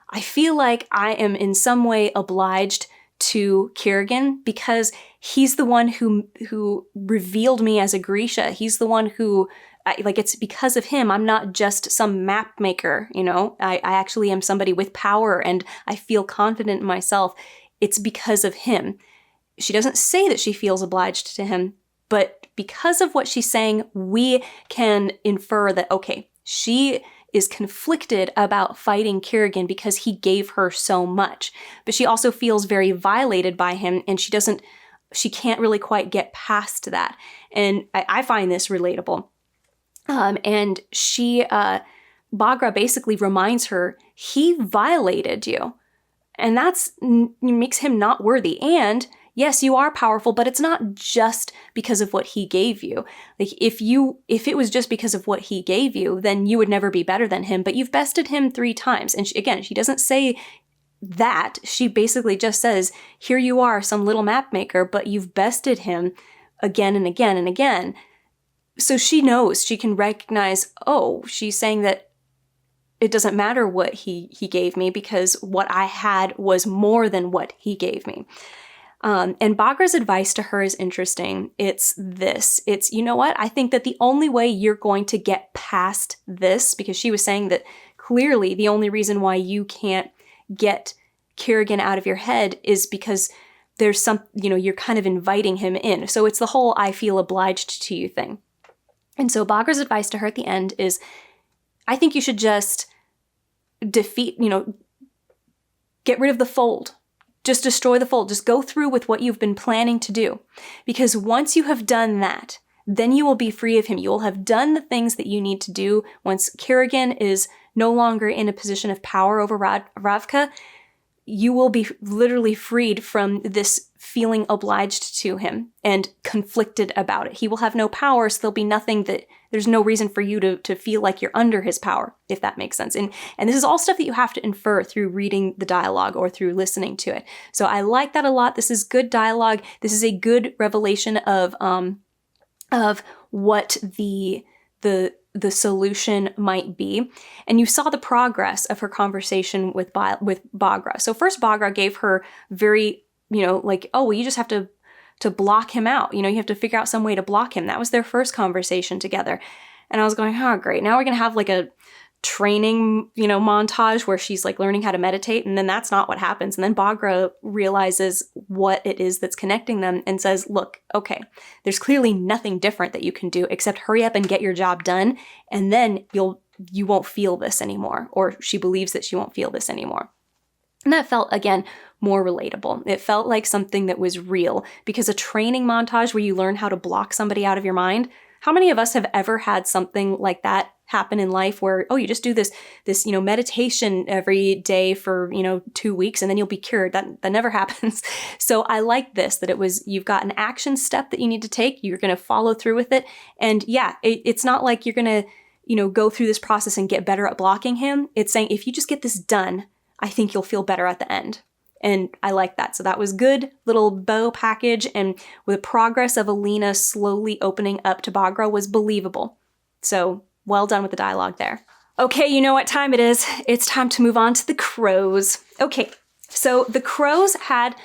[SPEAKER 1] I feel like I am in some way obliged to Kerrigan because he's the one who revealed me as a Grisha. He's the one who, it's because of him. I'm not just some map maker, I actually am somebody with power and I feel confident in myself. It's because of him. She doesn't say that she feels obliged to him, but because of what she's saying, we can infer that, okay, she is conflicted about fighting Kerrigan because he gave her so much. But she also feels very violated by him, and she can't really quite get past that. And I find this relatable. And Baghra basically reminds her, he violated you. And that's makes him not worthy. And yes, you are powerful, but it's not just because of what he gave you. Like, if it was just because of what he gave you, then you would never be better than him, but you've bested him 3 times. And she doesn't say that. She basically just says, here you are, some little map maker, but you've bested him again and again and again. So she knows, she can recognize, oh, she's saying that it doesn't matter what he gave me because what I had was more than what he gave me. And Baghra's advice to her is interesting. It's this. It's, you know what? I think that the only way you're going to get past this, because she was saying that clearly the only reason why you can't get Kerrigan out of your head is because there's you're kind of inviting him in. So it's the whole I feel obliged to you thing. And so Baghra's advice to her at the end is, I think you should just get rid of the fold. Just destroy the fold. Just go through with what you've been planning to do. Because once you have done that, then you will be free of him. You will have done the things that you need to do. Once Kerrigan is no longer in a position of power over Ravka, you will be literally freed from this feeling obliged to him and conflicted about it. He will have no power, so there's no reason for you to feel like you're under his power, if that makes sense. And this is all stuff that you have to infer through reading the dialogue or through listening to it. So I like that a lot. This is good dialogue. This is a good revelation of what the solution might be. And you saw the progress of her conversation with Baghra. So first Baghra gave her very, you just have to block him out. You have to figure out some way to block him. That was their first conversation together. And I was going, oh, great. Now we're going to have like a training, montage where she's like learning how to meditate. And then that's not what happens. And then Baghra realizes what it is that's connecting them and says, look, okay, there's clearly nothing different that you can do except hurry up and get your job done. And then you won't feel this anymore. Or she believes that she won't feel this anymore. And that felt, again, more relatable. It felt like something that was real, because a training montage where you learn how to block somebody out of your mind, how many of us have ever had something like that happen in life where, you just do this meditation every day for, 2 weeks and then you'll be cured. That never happens. So I like this, that you've got an action step that you need to take. You're going to follow through with it. And yeah, it's not like you're going to, go through this process and get better at blocking him. It's saying, if you just get this done, I think you'll feel better at the end. And I like that. So that was good little bow package. And the progress of Alina slowly opening up to Bagra was believable. So well done with the dialogue there. Okay, you know what time it is. It's time to move on to the crows. Okay, so the crows had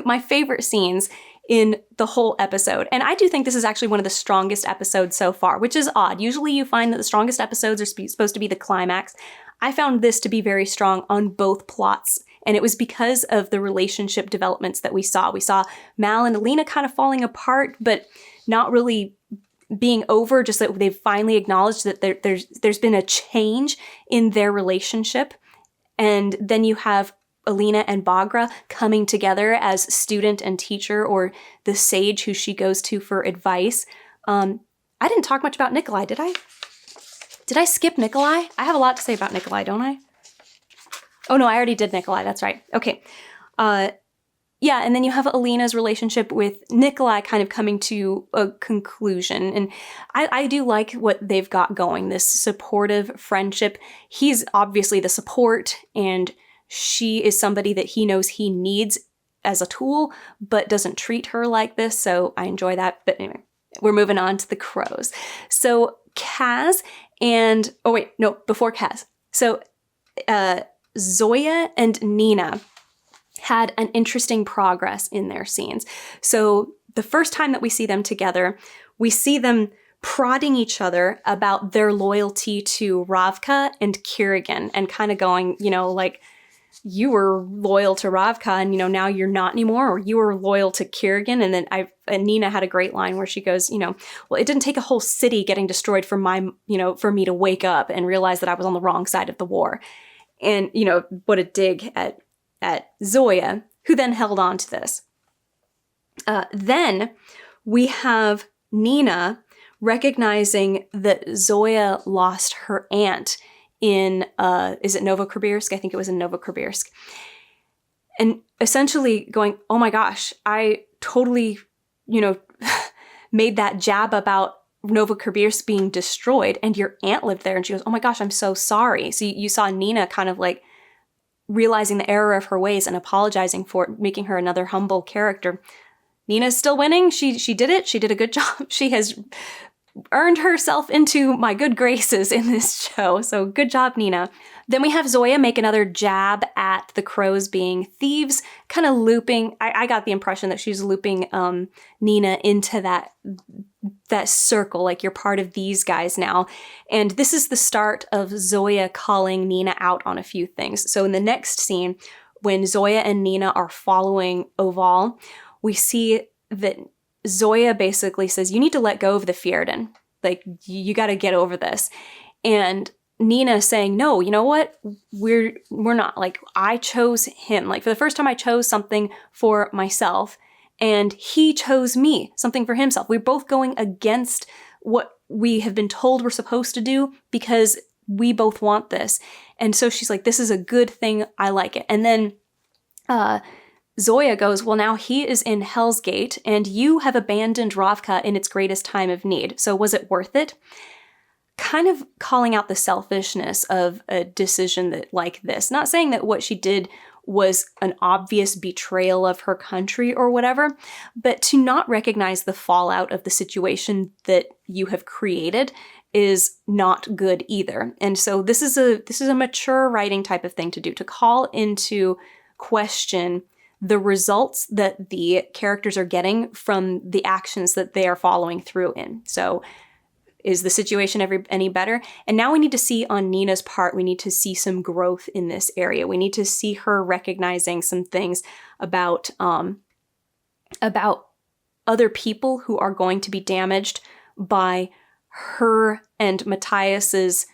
[SPEAKER 1] my favorite scenes in the whole episode. And I do think this is actually one of the strongest episodes so far, which is odd. Usually you find that the strongest episodes are supposed to be the climax. I found this to be very strong on both plots. And it was because of the relationship developments that we saw. We saw Mal and Alina kind of falling apart, but not really being over, just that they've finally acknowledged that there's been a change in their relationship. And then you have Alina and Bagra coming together as student and teacher, or the sage who she goes to for advice. I didn't talk much about Nikolai, did I? Did I skip Nikolai? I have a lot to say about Nikolai, don't I? Oh no, I already did Nikolai, that's right. Okay. Yeah, and then you have Alina's relationship with Nikolai kind of coming to a conclusion. And I do like what they've got going, this supportive friendship. He's obviously the support, and she is somebody that he knows he needs as a tool, but doesn't treat her like this, so I enjoy that. But anyway, we're moving on to the crows. So Kaz and, oh wait, no, before Kaz. So Zoya and Nina had an interesting progress in their scenes. So the first time that we see them together, we see them prodding each other about their loyalty to Ravka and Kerrigan, and kind of going, like, you were loyal to Ravka and, now you're not anymore, or you were loyal to Kerrigan. And then and Nina had a great line where she goes, well, it didn't take a whole city getting destroyed for for me to wake up and realize that I was on the wrong side of the war. And, what a dig at Zoya, who then held on to this. Then we have Nina recognizing that Zoya lost her aunt in, is it Novosibirsk? I think it was in Novosibirsk. And essentially going, oh my gosh, I totally, made that jab about Novosibirsk being destroyed, and your aunt lived there. And she goes, oh my gosh, I'm so sorry. So you saw Nina kind of like realizing the error of her ways and apologizing for it, making her another humble character. Nina's still winning. She did it. She did a good job. She has earned herself into my good graces in this show. So good job, Nina. Then we have Zoya make another jab at the crows being thieves, kind of looping. I got the impression that she's looping Nina into that circle, like, you're part of these guys now. And this is the start of Zoya calling Nina out on a few things. So in the next scene, when Zoya and Nina are following Oval, we see that Zoya basically says, you need to let go of the Fjerdan. Like, you got to get over this. And Nina saying, no, you know what? We're not. Like, I chose him. Like, for the first time, I chose something for myself, and he chose me, something for himself. We're both going against what we have been told we're supposed to do because we both want this. And so she's like, this is a good thing. I like it. And then Zoya goes, well, now he is in Hell's Gate, and you have abandoned Ravka in its greatest time of need. So was it worth it? Kind of calling out the selfishness of a decision that like this. Not saying that what she did was an obvious betrayal of her country or whatever, but to not recognize the fallout of the situation that you have created is not good either. And so this is a mature writing type of thing to do, to call into question the results that the characters are getting from the actions that they are following through in. So is the situation any better? And now we need to see on Nina's part, we need to see some growth in this area. We need to see her recognizing some things about other people who are going to be damaged by her and Matthias's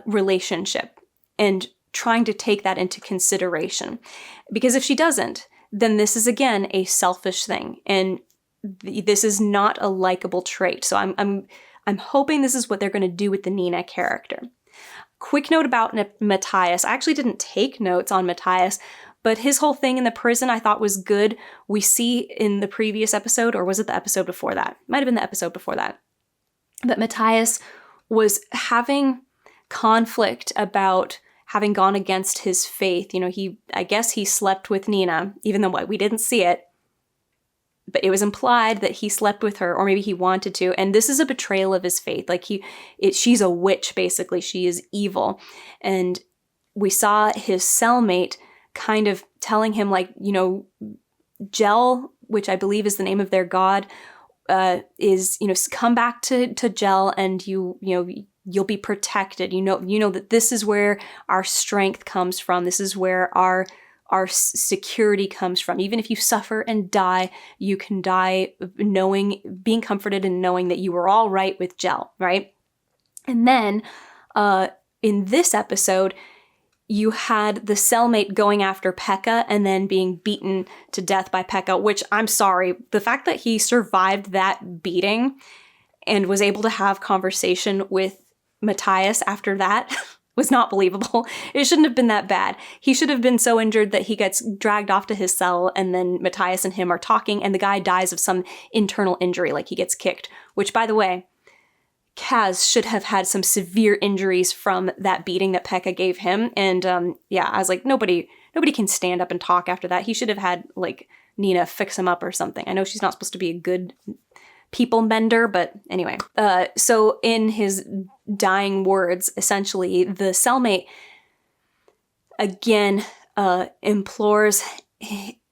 [SPEAKER 1] relationship, and trying to take that into consideration. Because if she doesn't, then this is again a selfish thing, and this is not a likable trait. So I'm hoping this is what they're going to do with the Nina character. Quick note about Matthias. I actually didn't take notes on Matthias, but his whole thing in the prison I thought was good. We see in the previous episode, or was it the episode before that? Might have been the episode before that. But Matthias was having conflict about having gone against his faith. You know, I guess he slept with Nina, even though we didn't see it. But it was implied that he slept with her, or maybe he wanted to. And this is a betrayal of his faith. Like she's a witch, basically. She is evil. And we saw his cellmate kind of telling him, like, you know, Gel, which I believe is the name of their god, is, you know, come back to Gel, and you'll be protected. You know that this is where our strength comes from. This is where our security comes from. Even if you suffer and die, you can die being comforted and knowing that you were all right with Gel, right? And then in this episode, you had the cellmate going after Pekka and then being beaten to death by Pekka, which, I'm sorry, the fact that he survived that beating and was able to have conversation with Matthias after that was not believable. It shouldn't have been that bad. He should have been so injured that he gets dragged off to his cell, and then Matthias and him are talking, and the guy dies of some internal injury, like he gets kicked. Which, by the way, Kaz should have had some severe injuries from that beating that Pekka gave him. And I was like, nobody can stand up and talk after that. He should have had, like, Nina fix him up or something. I know she's not supposed to be a good people mender, but anyway. So in his dying words, essentially, the cellmate again implores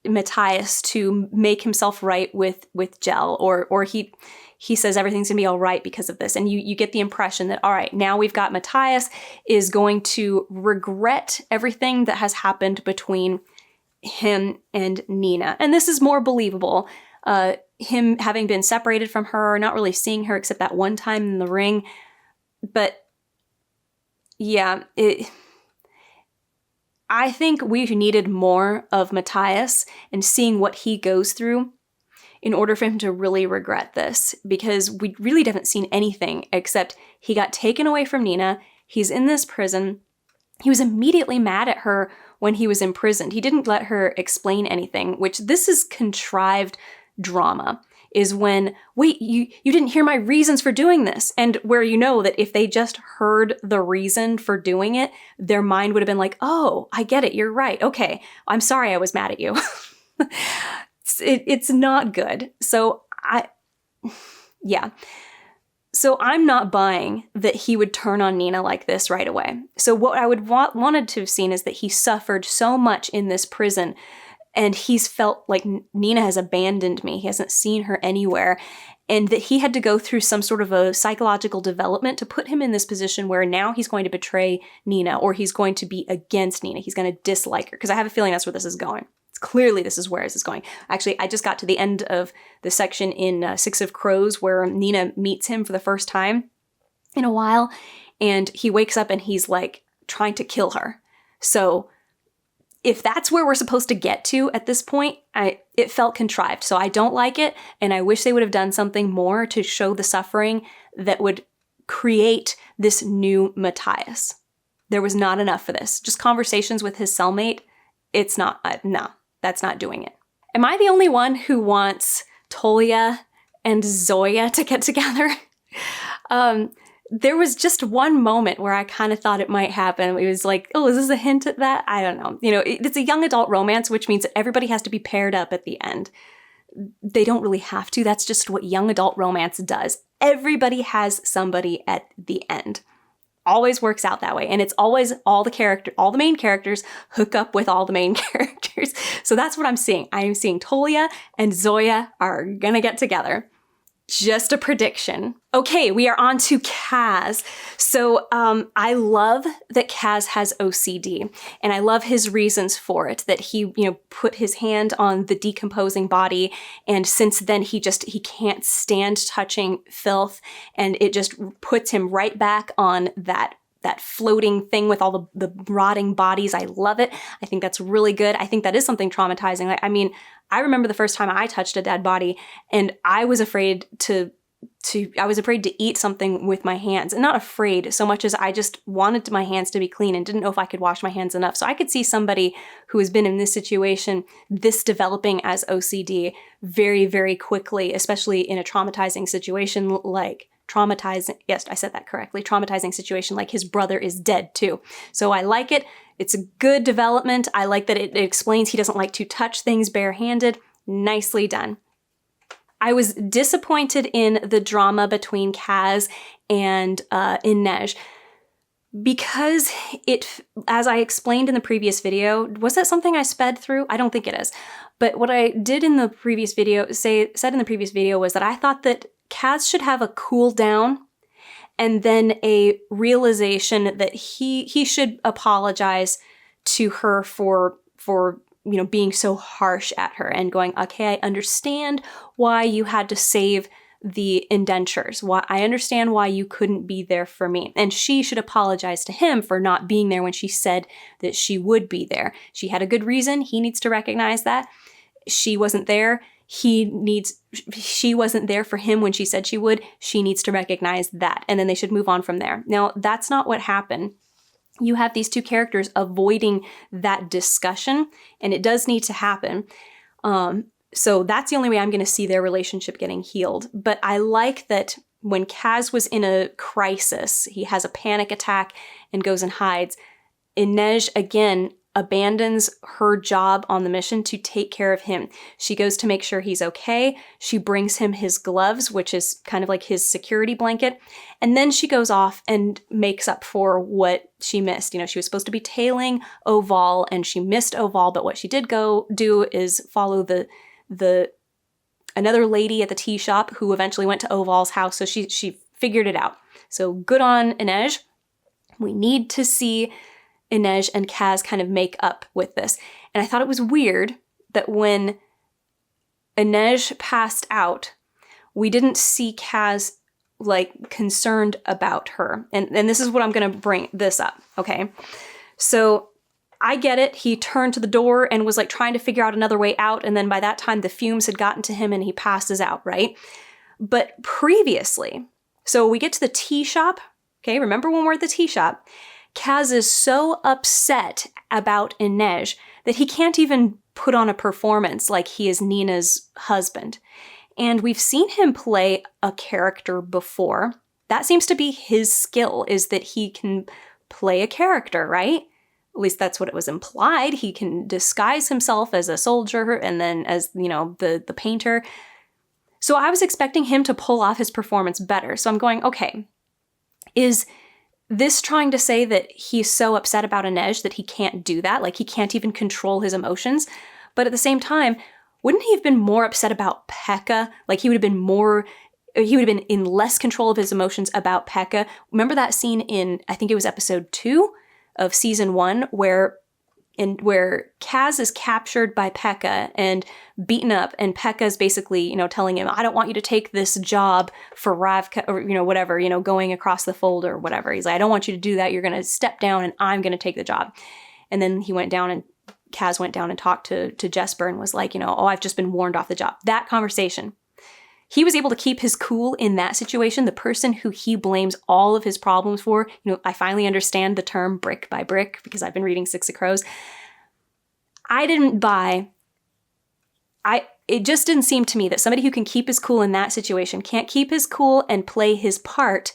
[SPEAKER 1] Matthias to make himself right with Gel, or he says everything's gonna be all right because of this. And you get the impression that, all right, now we've got Matthias is going to regret everything that has happened between him and Nina. And this is more believable. Him having been separated from her, not really seeing her except that one time in the ring. But yeah, I think we needed more of Matthias and seeing what he goes through in order for him to really regret this, because we really haven't seen anything except he got taken away from Nina. He's in this prison. He was immediately mad at her when he was imprisoned. He didn't let her explain anything, which this is contrived drama, is when, wait, you didn't hear my reasons for doing this. And where you know that if they just heard the reason for doing it, their mind would have been like, oh, I get it, you're right. Okay, I'm sorry I was mad at you. It's not good. So So I'm not buying that he would turn on Nina like this right away. So what I would wanted to have seen is that he suffered so much in this prison, and he's felt like Nina has abandoned me. He hasn't seen her anywhere. And that he had to go through some sort of a psychological development to put him in this position where now he's going to betray Nina, or he's going to be against Nina. He's going to dislike her, because I have a feeling that's where this is going. Clearly, this is where this is going. Actually, I just got to the end of the section in Six of Crows where Nina meets him for the first time in a while, and he wakes up and he's like trying to kill her. So if that's where we're supposed to get to at this point, it felt contrived. So I don't like it, and I wish they would have done something more to show the suffering that would create this new Matthias. There was not enough for this. Just conversations with his cellmate, it's not, no. That's not doing it. Am I the only one who wants Tolia and Zoya to get together? There was just one moment where I kind of thought it might happen. It was like, oh, is this a hint at that? I don't know. You know, it's a young adult romance, which means that everybody has to be paired up at the end. They don't really have to. That's just what young adult romance does. Everybody has somebody at the end. Always works out that way. And it's always all the main characters hook up with all the main characters. So that's what I'm seeing. I am seeing Tolia and Zoya are gonna get together. Just a prediction. Okay, we are on to Kaz. So I love that Kaz has OCD, and I love his reasons for it, that he, put his hand on the decomposing body, and since then he can't stand touching filth, and it just puts him right back on that floating thing with all the rotting bodies. I love it. I think that's really good. I think that is something traumatizing. I remember the first time I touched a dead body, and I was afraid to eat something with my hands. And not afraid so much as I just wanted my hands to be clean and didn't know if I could wash my hands enough. So I could see somebody who has been in this situation, this developing as OCD very, very quickly, especially in a traumatizing situation like traumatizing, yes, I said that correctly, traumatizing situation, like his brother is dead too. So I like it. It's a good development. I like that it explains he doesn't like to touch things barehanded. Nicely done. I was disappointed in the drama between Kaz and Inej because it, as I explained in the previous video, was that something I sped through? I don't think it is. But what I did in the previous video, said in the previous video, was that I thought that Kaz should have a cool down and then a realization that he should apologize to her for being so harsh at her and going, okay, I understand why you had to save the indentures. Why I understand why you couldn't be there for me. And she should apologize to him for not being there when she said that she would be there. She had a good reason. He needs to recognize that. She wasn't there. She wasn't there for him when she said she would. She needs to recognize that. And then they should move on from there. Now, that's not what happened. You have these two characters avoiding that discussion, and it does need to happen. So that's the only way I'm going to see their relationship getting healed. But I like that when Kaz was in a crisis, he has a panic attack and goes and hides. Inej, again, abandons her job on the mission to take care of him. She goes to make sure he's okay. She brings him his gloves, which is kind of like his security blanket. And then she goes off and makes up for what she missed. She was supposed to be tailing Oval and she missed Oval, but what she did go do is follow another lady at the tea shop who eventually went to Oval's house. So she figured it out. So good on Inej. We need to see Inej and Kaz kind of make up with this. And I thought it was weird that when Inej passed out, we didn't see Kaz concerned about her. And this is what I'm going to bring this up, okay? So I get it. He turned to the door and was trying to figure out another way out. And then by that time, the fumes had gotten to him and he passes out, right? But previously, so we get to the tea shop, okay? Remember when we're at the tea shop? Kaz is so upset about Inej that he can't even put on a performance like he is Nina's husband. And we've seen him play a character before. That seems to be his skill, is that he can play a character, right? At least that's what it was implied. He can disguise himself as a soldier and then as, the painter. So I was expecting him to pull off his performance better. So I'm going, okay, is this trying to say that he's so upset about Inej that he can't do that? Like he can't even control his emotions? But at the same time, wouldn't he have been more upset about Pekka? Like he would have been in less control of his emotions about Pekka. Remember that scene in, I think it was episode 2 of season 1, where Kaz is captured by Pekka and beaten up, and Pekka's basically, telling him, I don't want you to take this job for Ravka, or, whatever, going across the fold or whatever. He's like, I don't want you to do that. You're going to step down and I'm going to take the job. And then Kaz went down and talked to Jesper and was like, I've just been warned off the job. That conversation. He was able to keep his cool in that situation. The person who he blames all of his problems for, I finally understand the term brick by brick because I've been reading Six of Crows. I didn't buy, it just didn't seem to me that somebody who can keep his cool in that situation can't keep his cool and play his part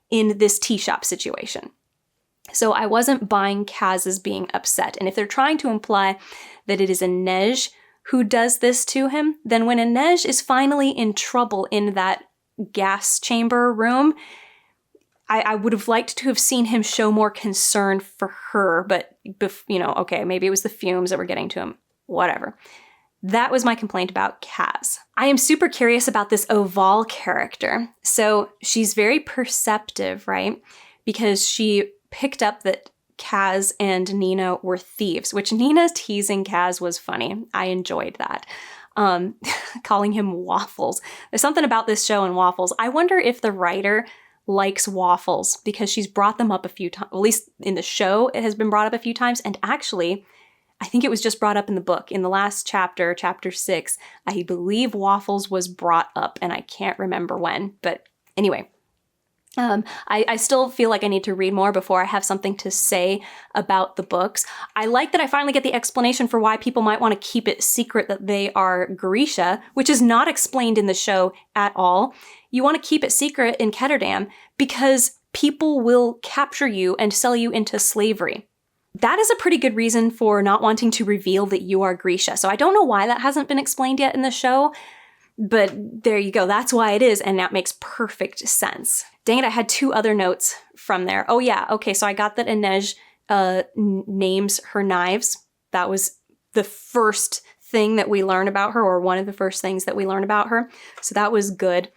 [SPEAKER 1] in this tea shop situation. So I wasn't buying Kaz's being upset. And if they're trying to imply that it is Inej who does this to him, then when Inej is finally in trouble in that gas chamber room, I would have liked to have seen him show more concern for her, but, okay, maybe it was the fumes that were getting to him, whatever. That was my complaint about Kaz. I am super curious about this Oval character. So she's very perceptive, right? Because she picked up that Kaz and Nina were thieves, which Nina teasing Kaz was funny. I enjoyed that. Calling him Waffles. There's something about this show and Waffles. I wonder if the writer likes waffles because she's brought them up a few times. At least in the show, it has been brought up a few times. And actually, I think it was just brought up in the book. In the last chapter, chapter 6, I believe Waffles was brought up and I can't remember when. But anyway, I still feel like I need to read more before I have something to say about the books. I like that I finally get the explanation for why people might want to keep it secret that they are Grisha, which is not explained in the show at all. You want to keep it secret in Ketterdam because people will capture you and sell you into slavery. That is a pretty good reason for not wanting to reveal that you are Grisha. So I don't know why that hasn't been explained yet in the show. But there you go. That's why it is. And that makes perfect sense. Dang it, I had 2 other notes from there. Oh yeah, okay, so I got that Inej names her knives. That was the first thing that we learn about her, or one of the first things that we learn about her. So that was good.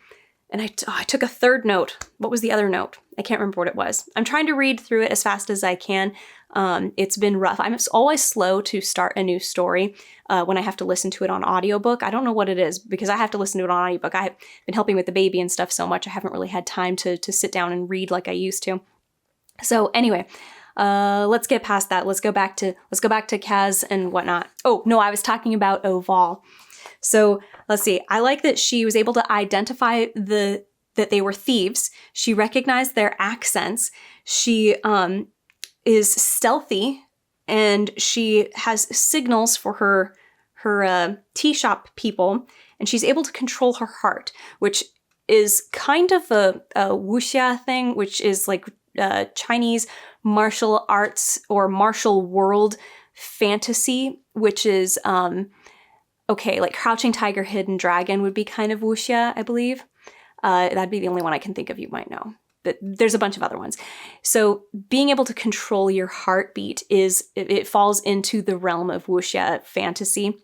[SPEAKER 1] And I took a 3rd note. What was the other note? I can't remember what it was. I'm trying to read through it as fast as I can. It's been rough. I'm always slow to start a new story when I have to listen to it on audiobook. I don't know what it is because I have to listen to it on audiobook. I've been helping with the baby and stuff so much. I haven't really had time to sit down and read like I used to. So anyway, let's get past that. Let's go back to Kaz and whatnot. Oh no, I was talking about Oval. So let's see. I like that she was able to identify that they were thieves. She recognized their accents. She is stealthy, and she has signals for her tea shop people, and she's able to control her heart, which is kind of a wuxia thing, which is like Chinese martial arts or martial world fantasy, which is okay, like Crouching Tiger, Hidden Dragon would be kind of wuxia, I believe. That'd be the only one I can think of you might know. But there's a bunch of other ones. So being able to control your heartbeat it falls into the realm of wuxia fantasy.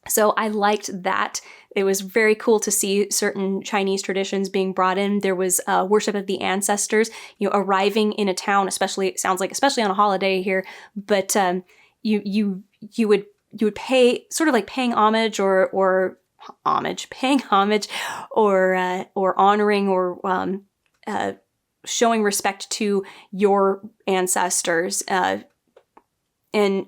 [SPEAKER 1] So I liked that. It was very cool to see certain Chinese traditions being brought in. There was worship of the ancestors, arriving in a town, especially on a holiday here. But you would pay, sort of like paying homage or honoring or showing respect to your ancestors. And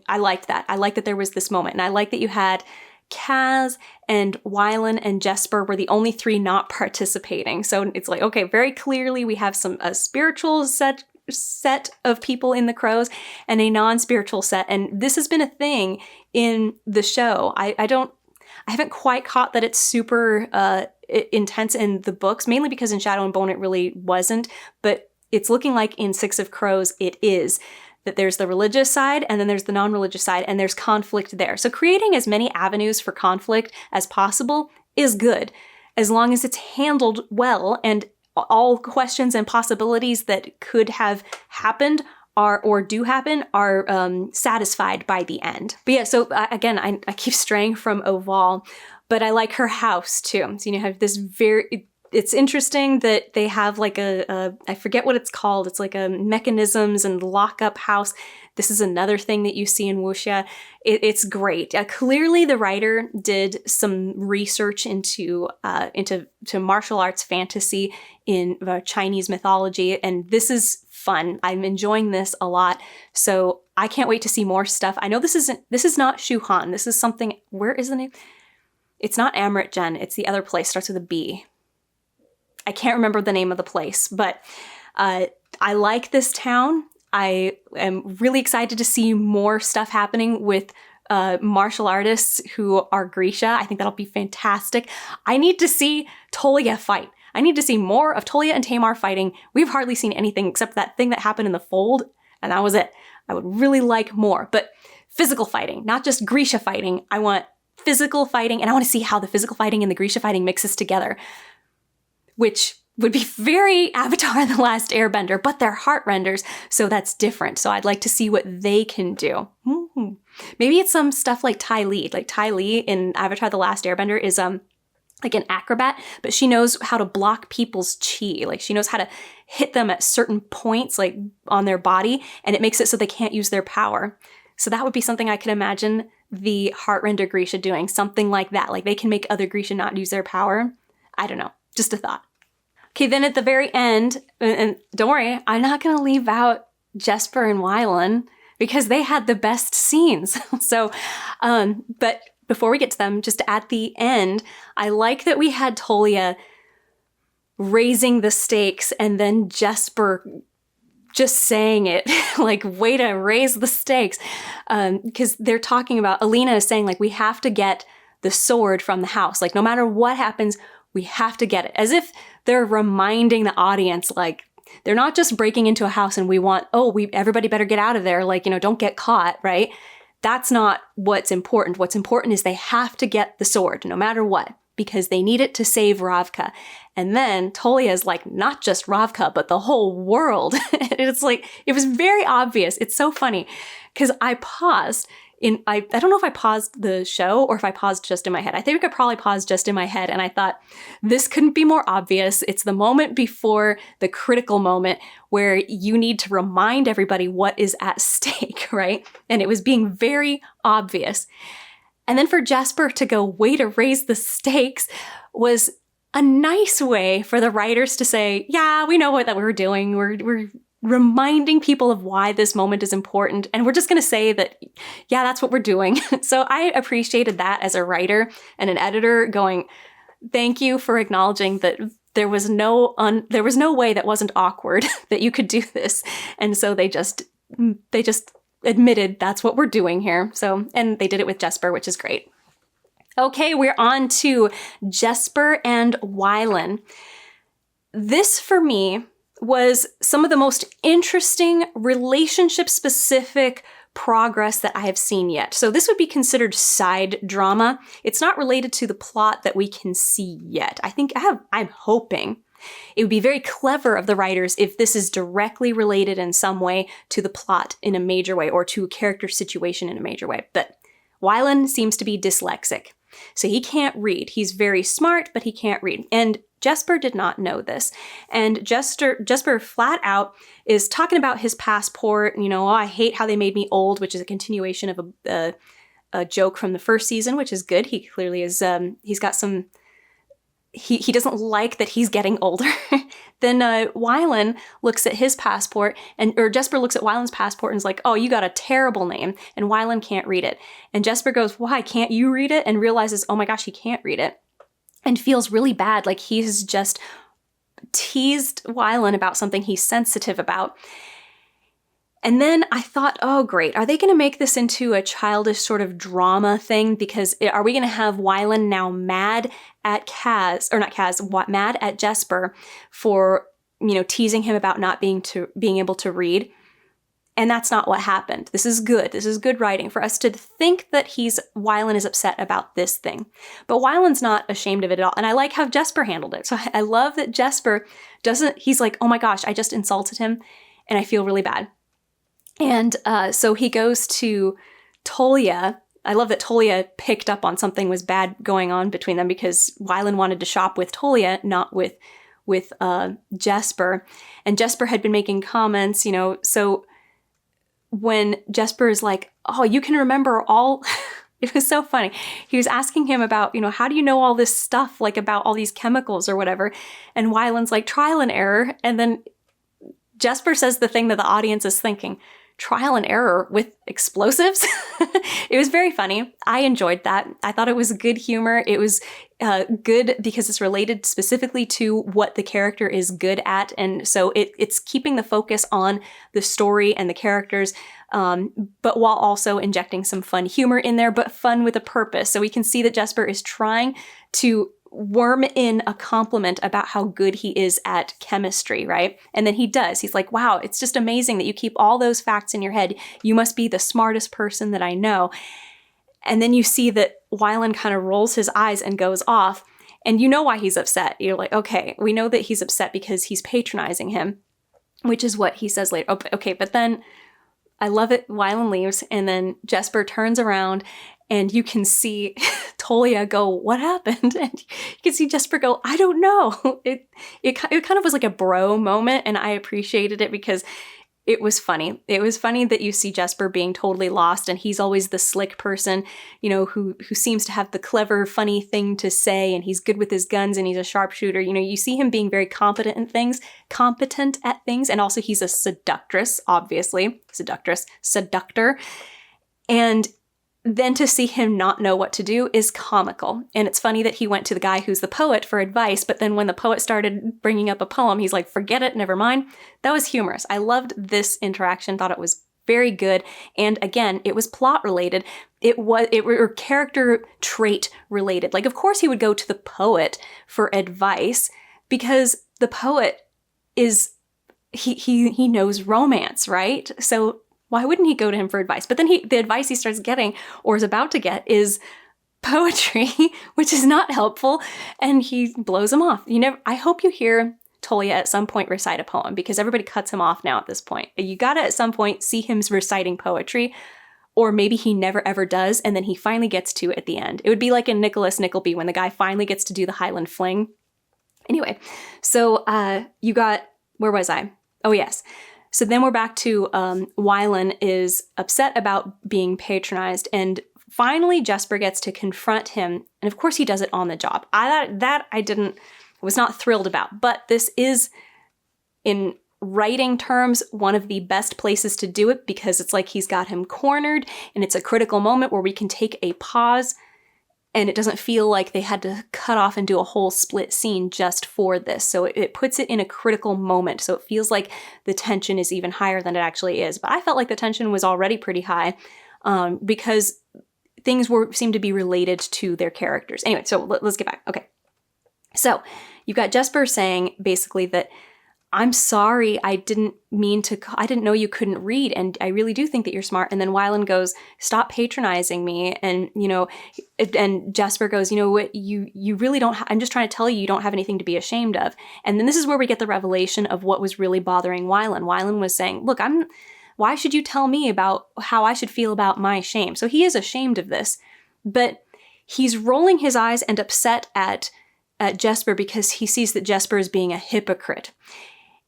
[SPEAKER 1] I liked that. I liked that there was this moment. And I liked that you had Kaz and Wylan and Jesper were the only 3 not participating. So it's like, okay, very clearly we have a spiritual set of people in the Crows and a non-spiritual set. And this has been a thing in the show. I haven't quite caught that it's super intense in the books, mainly because in Shadow and Bone it really wasn't, but it's looking like in Six of Crows it is. That there's the religious side and then there's the non-religious side and there's conflict there. So creating as many avenues for conflict as possible is good, as long as it's handled well and all questions and possibilities that could have happened or do happen are satisfied by the end. But yeah, so again, I keep straying from Oval, but I like her house too. So you have this it's interesting that they have like I forget what it's called. It's like a mechanisms and lockup house. This is another thing that you see in wuxia. It's great. Clearly the writer did some research into martial arts fantasy in Chinese mythology, and this is fun. I'm enjoying this a lot. So I can't wait to see more stuff. I know this is not Shuhan. This is something, where is the name? It's not Amrit Gen. It's the other place. Starts with a B. I can't remember the name of the place, but I like this town. I am really excited to see more stuff happening with martial artists who are Grisha. I think that'll be fantastic. I need to see Tolia fight. I need to see more of Tolia and Tamar fighting. We've hardly seen anything except that thing that happened in the fold, and that was it. I would really like more, but physical fighting, not just Grisha fighting. I want physical fighting, and I want to see how the physical fighting and the Grisha fighting mixes together, which would be very Avatar The Last Airbender, but they're heart renders, so that's different. So I'd like to see what they can do. Mm-hmm. Maybe it's some stuff like Ty Lee. Like Ty Lee in Avatar The Last Airbender is like an acrobat, but she knows how to block people's chi. Like she knows how to hit them at certain points, like on their body, and it makes it so they can't use their power. So that would be something I could imagine the Heartrender Grisha doing, something like that. Like they can make other Grisha not use their power. I don't know, just a thought. Okay, then at the very end, and don't worry, I'm not going to leave out Jesper and Wylan because they had the best scenes. So, but before we get to them, just at the end, I like that we had Tolia raising the stakes, and then Jesper just saying it, like, way to raise the stakes. Because they're talking about, Alina is saying, like, we have to get the sword from the house. Like, no matter what happens, we have to get it. As if they're reminding the audience, like, they're not just breaking into a house and we want, everybody better get out of there. Like, don't get caught, right? That's not what's important. What's important is they have to get the sword, no matter what, because they need it to save Ravka. And then Tolia is like, not just Ravka, but the whole world. It's like, it was very obvious. It's so funny because I paused. I don't know if I paused the show or if I paused just in my head. I think I probably paused just in my head, and I thought, this couldn't be more obvious. It's the moment before the critical moment where you need to remind everybody what is at stake, right? And it was being very obvious. And then for Jesper to go, way to raise the stakes, was a nice way for the writers to say, yeah, we know that we're doing. We're reminding people of why this moment is important. And we're just going to say that, yeah, that's what we're doing. So I appreciated that as a writer and an editor, going, thank you for acknowledging that there was no way that wasn't awkward that you could do this. And so they just admitted that's what we're doing here. So, and they did it with Jesper, which is great. Okay, we're on to Jesper and Wylan. This, for me, was some of the most interesting relationship-specific progress that I have seen yet. So this would be considered side drama. It's not related to the plot that we can see yet. I'm hoping it would be very clever of the writers if this is directly related in some way to the plot in a major way, or to a character situation in a major way. But Wylan seems to be dyslexic, so he can't read. He's very smart, but he can't read. And Jesper did not know this. And Jesper flat out is talking about his passport. I hate how they made me old, which is a continuation of a joke from the first season, which is good. He clearly is, he's got some, he doesn't like that he's getting older. Then Wylan looks at his passport, or Jesper looks at Wylan's passport and is like, oh, you got a terrible name. And Wylan can't read it. And Jesper goes, why, can't you read it? And realizes, oh my gosh, he can't read it. And feels really bad, like he's just teased Wylan about something he's sensitive about. And then I thought, oh great, are they going to make this into a childish sort of drama thing? Because are we going to have Wylan now mad at mad at Jesper for, teasing him about not being able to read? And that's not what happened. This is good. This is good writing for us to think that Wylan is upset about this thing. But Wylan's not ashamed of it at all. And I like how Jesper handled it. So I love that Jesper he's like, oh my gosh, I just insulted him and I feel really bad. And so he goes to Tolia. I love that Tolia picked up on something was bad going on between them, because Wylan wanted to shop with Tolia, not with Jesper. And Jesper had been making comments, so when Jesper is like, oh, you can remember all, it was so funny. He was asking him about, how do you know all this stuff, like about all these chemicals or whatever? And Wylan's like, trial and error. And then Jesper says the thing that the audience is thinking, trial and error with explosives? It was very funny. I enjoyed that. I thought it was good humor. It was good because it's related specifically to what the character is good at. And so it's keeping the focus on the story and the characters, but while also injecting some fun humor in there, but fun with a purpose. So we can see that Jesper is trying to worm in a compliment about how good he is at chemistry, right? And then he does. He's like, wow, it's just amazing that you keep all those facts in your head. You must be the smartest person that I know. And then you see that Wylan kind of rolls his eyes and goes off, and you know why he's upset. You're like, okay, we know that he's upset because he's patronizing him, which is what he says later. Okay, but then I love it. Wylan leaves, and then Jesper turns around, and you can see Tolia go, what happened? And you can see Jesper go, I don't know. It kind of was like a bro moment, and I appreciated it because it was funny. It was funny that you see Jesper being totally lost, and he's always the slick person, who seems to have the clever, funny thing to say, and he's good with his guns, and he's a sharpshooter. You see him being very competent at things, and also he's a seductress, obviously. Seductor. And then to see him not know what to do is comical. And it's funny that he went to the guy who's the poet for advice, but then when the poet started bringing up a poem, he's like, forget it, never mind. That was humorous. I loved this interaction, thought it was very good. And again, it was plot related. It were character trait related. Like, of course he would go to the poet for advice because the poet is, he knows romance, right? So why wouldn't he go to him for advice? But then the advice he starts getting or is about to get is poetry, which is not helpful. And he blows him off. I hope you hear Tolia at some point recite a poem, because everybody cuts him off now at this point. You gotta at some point see him reciting poetry, or maybe he never ever does, and then he finally gets to at the end. It would be like in Nicholas Nickleby when the guy finally gets to do the Highland Fling. Anyway, so you got, where was I? Oh yes. So then we're back to Wylan is upset about being patronized, and finally Jesper gets to confront him, and of course he does it on the job. I was not thrilled about, but this is, in writing terms, one of the best places to do it, because it's like he's got him cornered, and it's a critical moment where we can take a pause, and it doesn't feel like they had to cut off and do a whole split scene just for this. So it puts it in a critical moment, so it feels like the tension is even higher than it actually is. But I felt like the tension was already pretty high because things seemed to be related to their characters. Anyway, so let's get back. Okay. So you've got Jesper saying basically that, I'm sorry, I didn't know you couldn't read, and I really do think that you're smart. And then Wylan goes, stop patronizing me. And, and Jesper goes, you know what, you really don't, I'm just trying to tell you, you don't have anything to be ashamed of. And then this is where we get the revelation of what was really bothering Wylan. Wylan was saying, look, why should you tell me about how I should feel about my shame? So he is ashamed of this, but he's rolling his eyes and upset at Jesper because he sees that Jesper is being a hypocrite.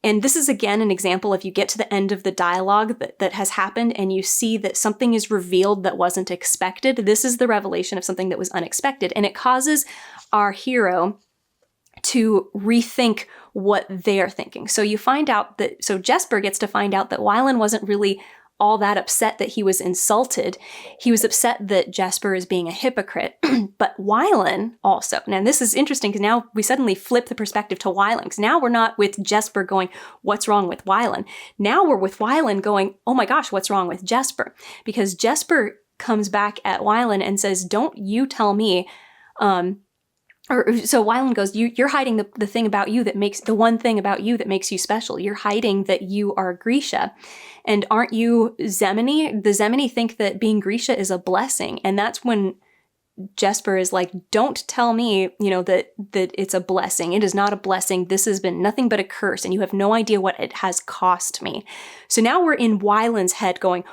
[SPEAKER 1] And this is, again, an example of you get to the end of the dialogue that has happened and you see that something is revealed that wasn't expected. This is the revelation of something that was unexpected. And it causes our hero to rethink what they're thinking. So Jesper gets to find out that Wylan wasn't really all that upset that he was insulted. He was upset that Jesper is being a hypocrite. But Wylan also, now this is interesting because now we suddenly flip the perspective to Wylan, because now we're not with Jesper going, what's wrong with Wylan? Now we're with Wylan going, oh my gosh, what's wrong with Jesper? Because Jesper comes back at Wylan and says, don't you tell me, so Wylan goes, you're hiding the thing about you that makes, the one thing about you that makes you special. You're hiding that you are Grisha. And aren't you Zemini? The Zemini think that being Grisha is a blessing. And that's when Jesper is like, don't tell me, that it's a blessing. It is not a blessing. This has been nothing but a curse, and you have no idea what it has cost me. So now we're in Wylan's head going,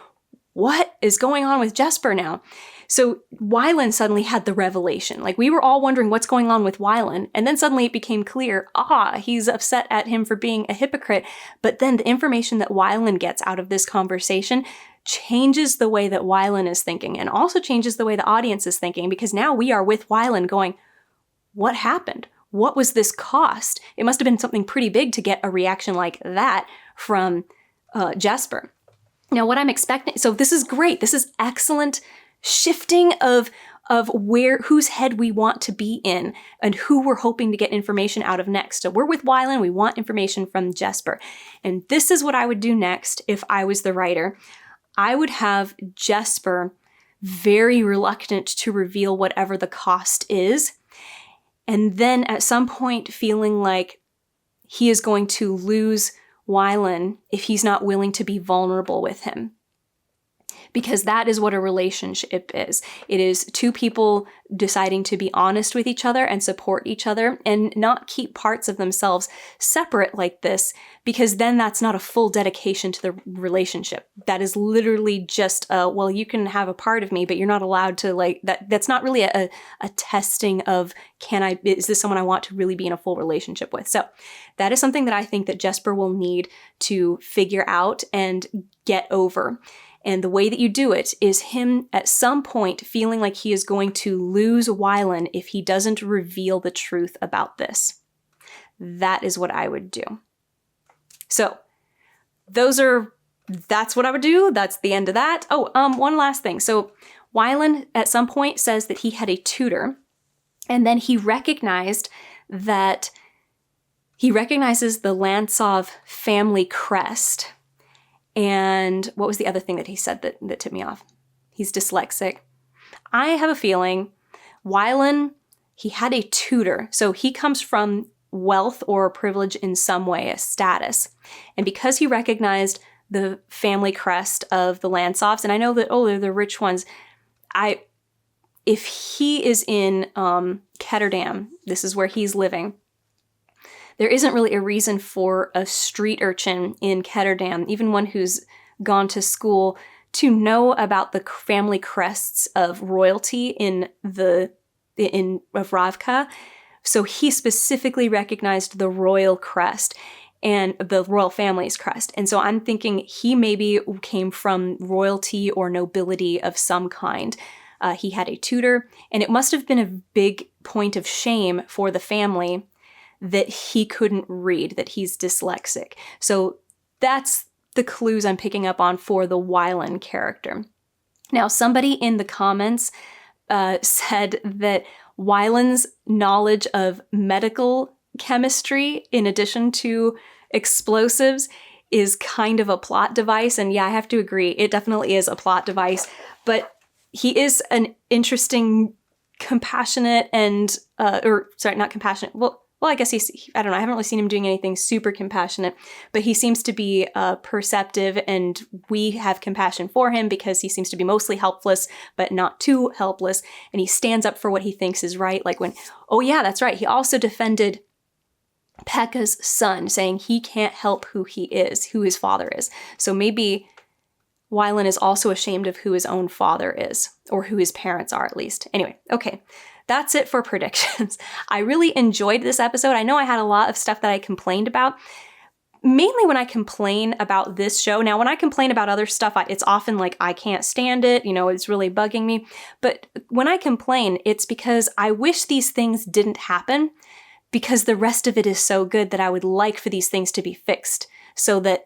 [SPEAKER 1] what is going on with Jesper now? So Wylan suddenly had the revelation. Like, we were all wondering what's going on with Wylan, and then suddenly it became clear, he's upset at him for being a hypocrite. But then the information that Wylan gets out of this conversation changes the way that Wylan is thinking, and also changes the way the audience is thinking, because now we are with Wylan going, what happened? What was this cost? It must have been something pretty big to get a reaction like that from Jesper. Now, what I'm expecting, so this is great. This is excellent shifting of whose head we want to be in and who we're hoping to get information out of next. So we're with Wylan, we want information from Jesper. And this is what I would do next if I was the writer. I would have Jesper very reluctant to reveal whatever the cost is, and then at some point feeling like he is going to lose Wylan if he's not willing to be vulnerable with him. Because that is what a relationship is. It is two people deciding to be honest with each other and support each other and not keep parts of themselves separate like this, because then that's not a full dedication to the relationship. That is literally just, well, you can have a part of me, but you're not allowed to that's not really a testing of, is this someone I want to really be in a full relationship with? So that is something that I think that Jesper will need to figure out and get over. And the way that you do it is him at some point feeling like he is going to lose Wylan if he doesn't reveal the truth about this. That is what I would do. So that's what I would do. That's the end of that. Oh, one last thing. So Wylan at some point says that he had a tutor, and then he recognizes the Lantsov family crest. And what was the other thing that he said that tipped me off? He's dyslexic. I have a feeling Wylan, he had a tutor. So he comes from wealth or privilege in some way, a status. And because he recognized the family crest of the Lantsovs, and I know that, they're the rich ones, if he is in Kerrigan, this is where he's living, there isn't really a reason for a street urchin in Kerrigan, even one who's gone to school, to know about the family crests of royalty in Ravka. So he specifically recognized the royal crest and the royal family's crest. And so I'm thinking he maybe came from royalty or nobility of some kind. He had a tutor, and it must have been a big point of shame for the family that he couldn't read, that he's dyslexic. So that's the clues I'm picking up on for the Wylan character. Now, somebody in the comments said that Wylan's knowledge of medical chemistry, in addition to explosives, is kind of a plot device. And yeah, I have to agree, it definitely is a plot device. But he is an interesting, compassionate and, not compassionate, well, I guess I don't know, I haven't really seen him doing anything super compassionate, but he seems to be perceptive, and we have compassion for him because he seems to be mostly helpless, but not too helpless, and he stands up for what he thinks is right. Like that's right, he also defended Pekka's son, saying he can't help who he is, who his father is. So maybe Wylan is also ashamed of who his own father is, or who his parents are at least. Anyway, okay. That's it for predictions. I really enjoyed this episode. I know I had a lot of stuff that I complained about, mainly when I complain about this show. Now, when I complain about other stuff, it's often like I can't stand it, it's really bugging me. But when I complain, it's because I wish these things didn't happen, because the rest of it is so good that I would like for these things to be fixed so that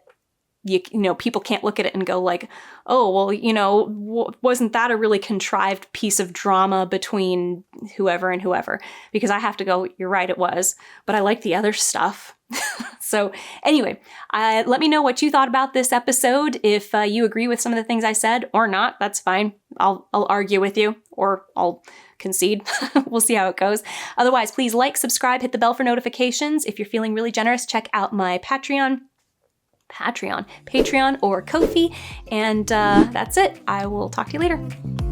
[SPEAKER 1] people can't look at it and go like, oh, well, wasn't that a really contrived piece of drama between whoever and whoever? Because I have to go, you're right, it was, but I like the other stuff. So anyway, let me know what you thought about this episode. If you agree with some of the things I said or not, that's fine. I'll argue with you, or I'll concede. We'll see how it goes. Otherwise, please like, subscribe, hit the bell for notifications. If you're feeling really generous, check out my Patreon or Ko-fi. And that's it. I will talk to you later.